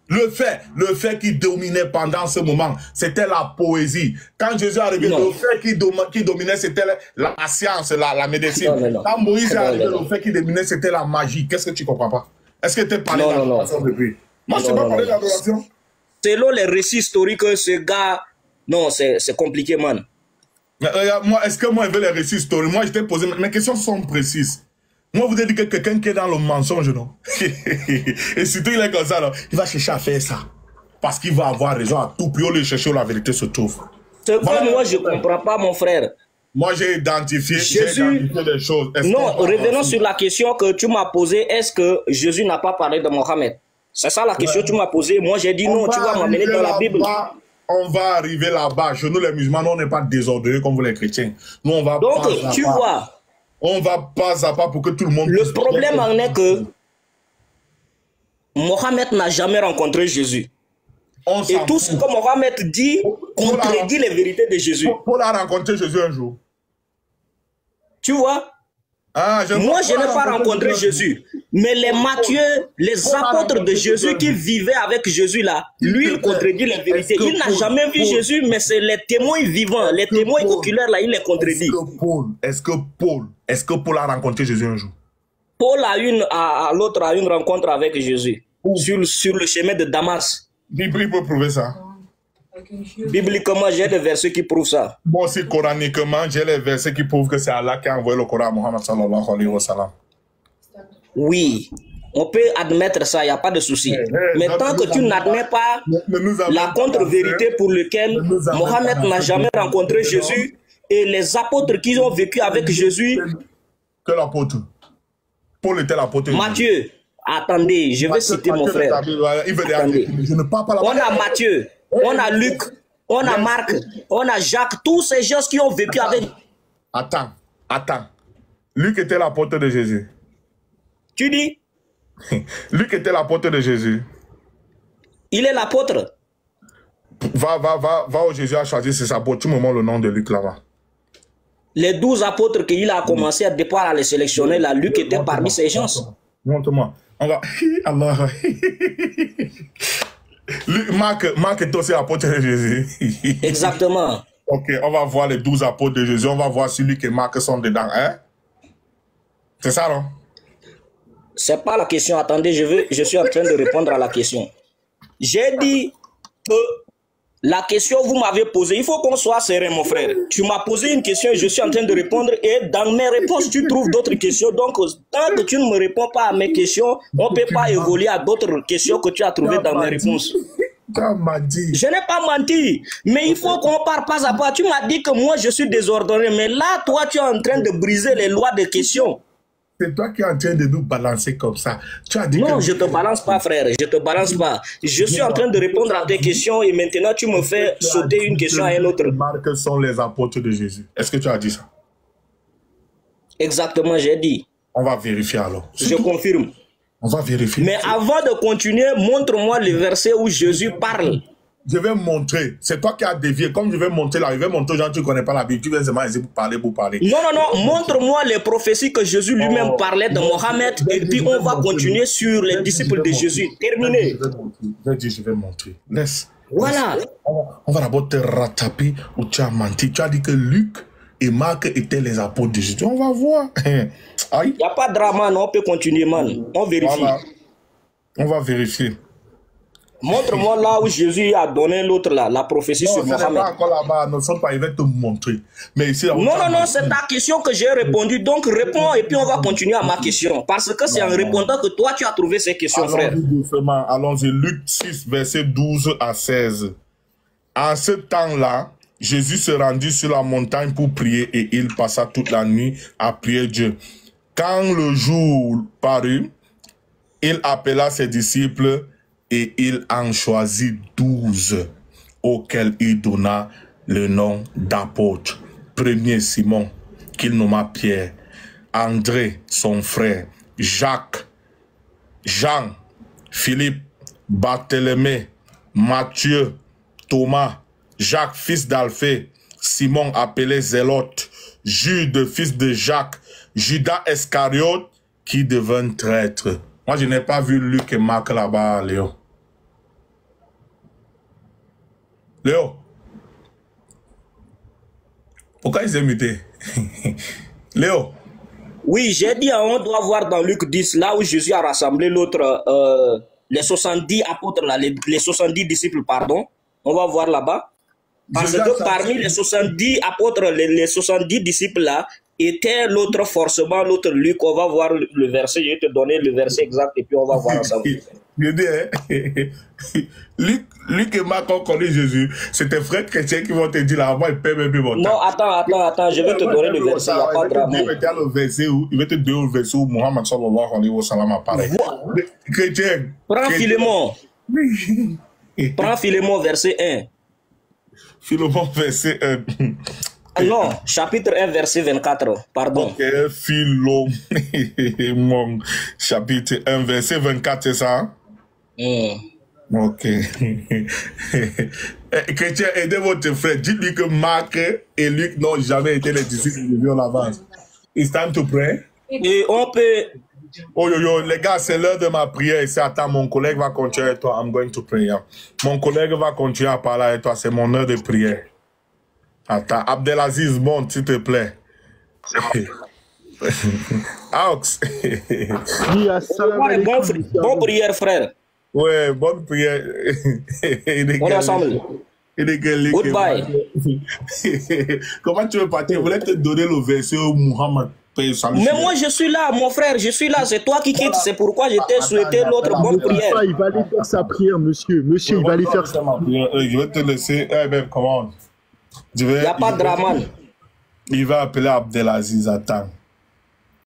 Le fait qui dominait pendant ce moment, c'était la poésie. Quand Jésus est arrivé, le fait qui dominait, c'était la science, la médecine. Quand Moïse est arrivé, le fait qui dominait, c'était la magie. Qu'est-ce que tu comprends pas? Est-ce que tu es parlé d'adoration depuis? Moi, je ne sais pas parler d'adoration. Selon les récits historiques, ce gars... Non, c'est compliqué, man. Est-ce que moi, je veux les récits historiques? Moi, je t'ai posé... Mes questions sont précises. Moi, vous avez dit que quelqu'un qui est dans le mensonge, non? Et surtout, il est comme ça, non? Il va chercher à faire ça. Parce qu'il va avoir raison à tout. Puis, on le chercher où la vérité se trouve. C'est que moi, je ne comprends pas, mon frère. Moi, j'ai identifié des choses. Non, revenons sur la question que tu m'as posée. Est-ce que Jésus n'a pas parlé de Mohamed? C'est ça la question que tu m'as posée. Moi, j'ai dit non, tu vas m'amener dans la Bible. On va arriver là-bas. Chez nous, les musulmans, nous, on n'est pas désordonnés comme vous, les chrétiens. Nous, on va donc, tu vois... On va pas à pas pour que tout le monde... Le problème en est que Mohamed n'a jamais rencontré Jésus. Et tout ce que Mohamed dit contredit les vérités de Jésus. Paul a rencontré Jésus un jour. Tu vois? Moi, je n'ai pas rencontré Jésus. Mais les Matthieu, les apôtres de Jésus qui vivaient avec Jésus là, lui, il contredit les vérités. Il n'a jamais vu Jésus, mais c'est les témoins vivants, les témoins oculaires là, il les contredit. Est-ce que Paul a rencontré Jésus un jour? Paul l'autre a une rencontre avec Jésus sur le chemin de Damas. Il peut prouver ça. Bibliquement, j'ai des versets qui prouvent ça. Moi aussi, coraniquement, j'ai les versets qui prouvent que c'est Allah qui a envoyé le Coran à Muhammad sallallahu alayhi wa sallam. Oui, on peut admettre ça, il n'y a pas de souci. Mais tant que tu n'admets pas la contre-vérité pour laquelle Mohamed n'a jamais rencontré Jésus et les apôtres qui ont vécu avec Jésus. Que l'apôtre? Paul était l'apôtre. Matthieu, attendez, je vais citer mon frère. Attendez. On a Matthieu, on a Luc, on a Marc, on a Jacques, tous ces gens qui ont vécu avec... Attends. Luc était l'apôtre de Jésus. Tu dis? Luc était l'apôtre de Jésus. Il est l'apôtre. Va où Jésus a choisi ses apôtres. Tu me montres le nom de Luc là-bas. Les 12 apôtres qu'il a commencé à départ à les sélectionner, là, Luc était parmi ces gens. Montre-moi. On va... Allah. Marc est aussi l'apôtre de Jésus. Exactement. Ok, on va voir les 12 apôtres de Jésus. On va voir si Luc et Marc sont dedans. Hein? C'est ça, non? C'est pas la question. Attendez, je suis en train de répondre à la question. J'ai dit que la question que vous m'avez posée, il faut qu'on soit serein, mon frère. Tu m'as posé une question et je suis en train de répondre. Et dans mes réponses, tu trouves d'autres questions. Donc, tant que tu ne me réponds pas à mes questions, on ne peut pas évoluer à d'autres questions que tu as trouvées dans mes réponses. Je n'ai pas menti, mais il faut qu'on parte pas à pas. Tu m'as dit que moi, je suis désordonné. Mais là, toi, tu es en train de briser les lois des questions. C'est toi qui es en train de nous balancer comme ça. Tu as dit non, je ne te balance pas, frère. Je ne te balance pas. Je suis en train de répondre à tes questions et maintenant tu me fais sauter une question à une autre. Marc sont les apôtres de Jésus. Est-ce que tu as dit ça? Exactement, j'ai dit. On va vérifier alors. Je confirme. On va vérifier. Mais avant de continuer, montre-moi le verset où Jésus parle. Je vais montrer. C'est toi qui as dévié. Comme je vais montrer là, je vais montrer aux gens qui ne connaissent pas la Bible. Tu viens seulement essayer pour parler. Non, non, non. Montre-moi les prophéties que Jésus lui-même parlait de Mohammed. Et puis on va continuer sur les disciples de Jésus. Terminé. Je vais montrer. Laisse. Voilà. On va d'abord te rattraper où tu as menti. Tu as dit que Luc et Marc étaient les apôtres de Jésus. On va voir. Il n'y a pas de drama, non. On peut continuer, man. On vérifie. Voilà. On va vérifier. Montre-moi là où Jésus a donné l'autre là, la prophétie sur Mohammed. Non, pas encore là-bas. Ne sommes pas, il va te montrer. Mais ici, non, non, non, c'est ta question que j'ai répondu. Donc réponds et puis on va continuer à ma question. Parce que c'est en répondant que toi tu as trouvé ces questions, frère. Allons-y, Luc 6, verset 12 à 16. En ce temps-là, Jésus se rendit sur la montagne pour prier et il passa toute la nuit à prier Dieu. Quand le jour parut, il appela ses disciples et il en choisit 12, auxquels il donna le nom d'apôtres. Premier Simon, qu'il nomma Pierre, André, son frère, Jacques, Jean, Philippe, Barthélemy, Matthieu, Thomas, Jacques, fils d'Alphée, Simon appelé Zélote, Jude, fils de Jacques, Judas Iscariote, qui devint traître. Moi, je n'ai pas vu Luc et Marc là-bas, Léo. Léo, pourquoi ils s'est muté? Léo. Oui, j'ai dit, on doit voir dans Luc 10, là où Jésus a rassemblé l'autre, les 70 apôtres, là, les 70 disciples, pardon. On va voir là-bas. Parce que parmi les 70 apôtres, les 70 disciples là, était l'autre forcément, l'autre Luc. On va voir le verset, je vais te donner le verset exact et puis on va voir ensemble. Je dis, hein? Luc et Marc ont connu Jésus. C'est tes frères chrétiens qui vont te dire là, moi, ils paient même plus mon temps. Non, attends, je vais te donner le verset, il n'y a pas de drama. Il va te donner le verset où Mohammed sallallahu alayhi wa sallam apparaît. Chrétien. Prends Philémon. Prends Philémon, verset 1. Philémon, verset 1. Non, chapitre 1, verset 24, pardon. Ok, Philémon, chapitre 1, verset 24, c'est ça? Ok. Chrétien, aidez votre frère. Dites-lui que Marc et Luc n'ont jamais été les disciples de Dieu à la base. It's time to pray. Et on peut... Oh yo yo, les gars, c'est l'heure de ma prière ici. Attends, mon collègue va continuer avec toi. I'm going to pray. Mon collègue va continuer à parler avec toi. C'est mon heure de prière. Attends, Abdelaziz, monte, s'il te plaît. Aux. Bonne prière, frère. Ouais, bonne prière. On est ensemble. Goodbye. Comment tu veux partir? Je voulais te donner le verset où Muhammad paye salut. Mais moi, je suis là, mon frère, je suis là. C'est toi qui quittes. C'est pourquoi je t'ai souhaité l'autre bonne prière. Il va aller faire sa prière, monsieur. Monsieur, il va aller faire sa prière. Je vais te laisser. Eh ben, comment? Il n'y a pas de drama. Il va appeler Abdelaziz, attends.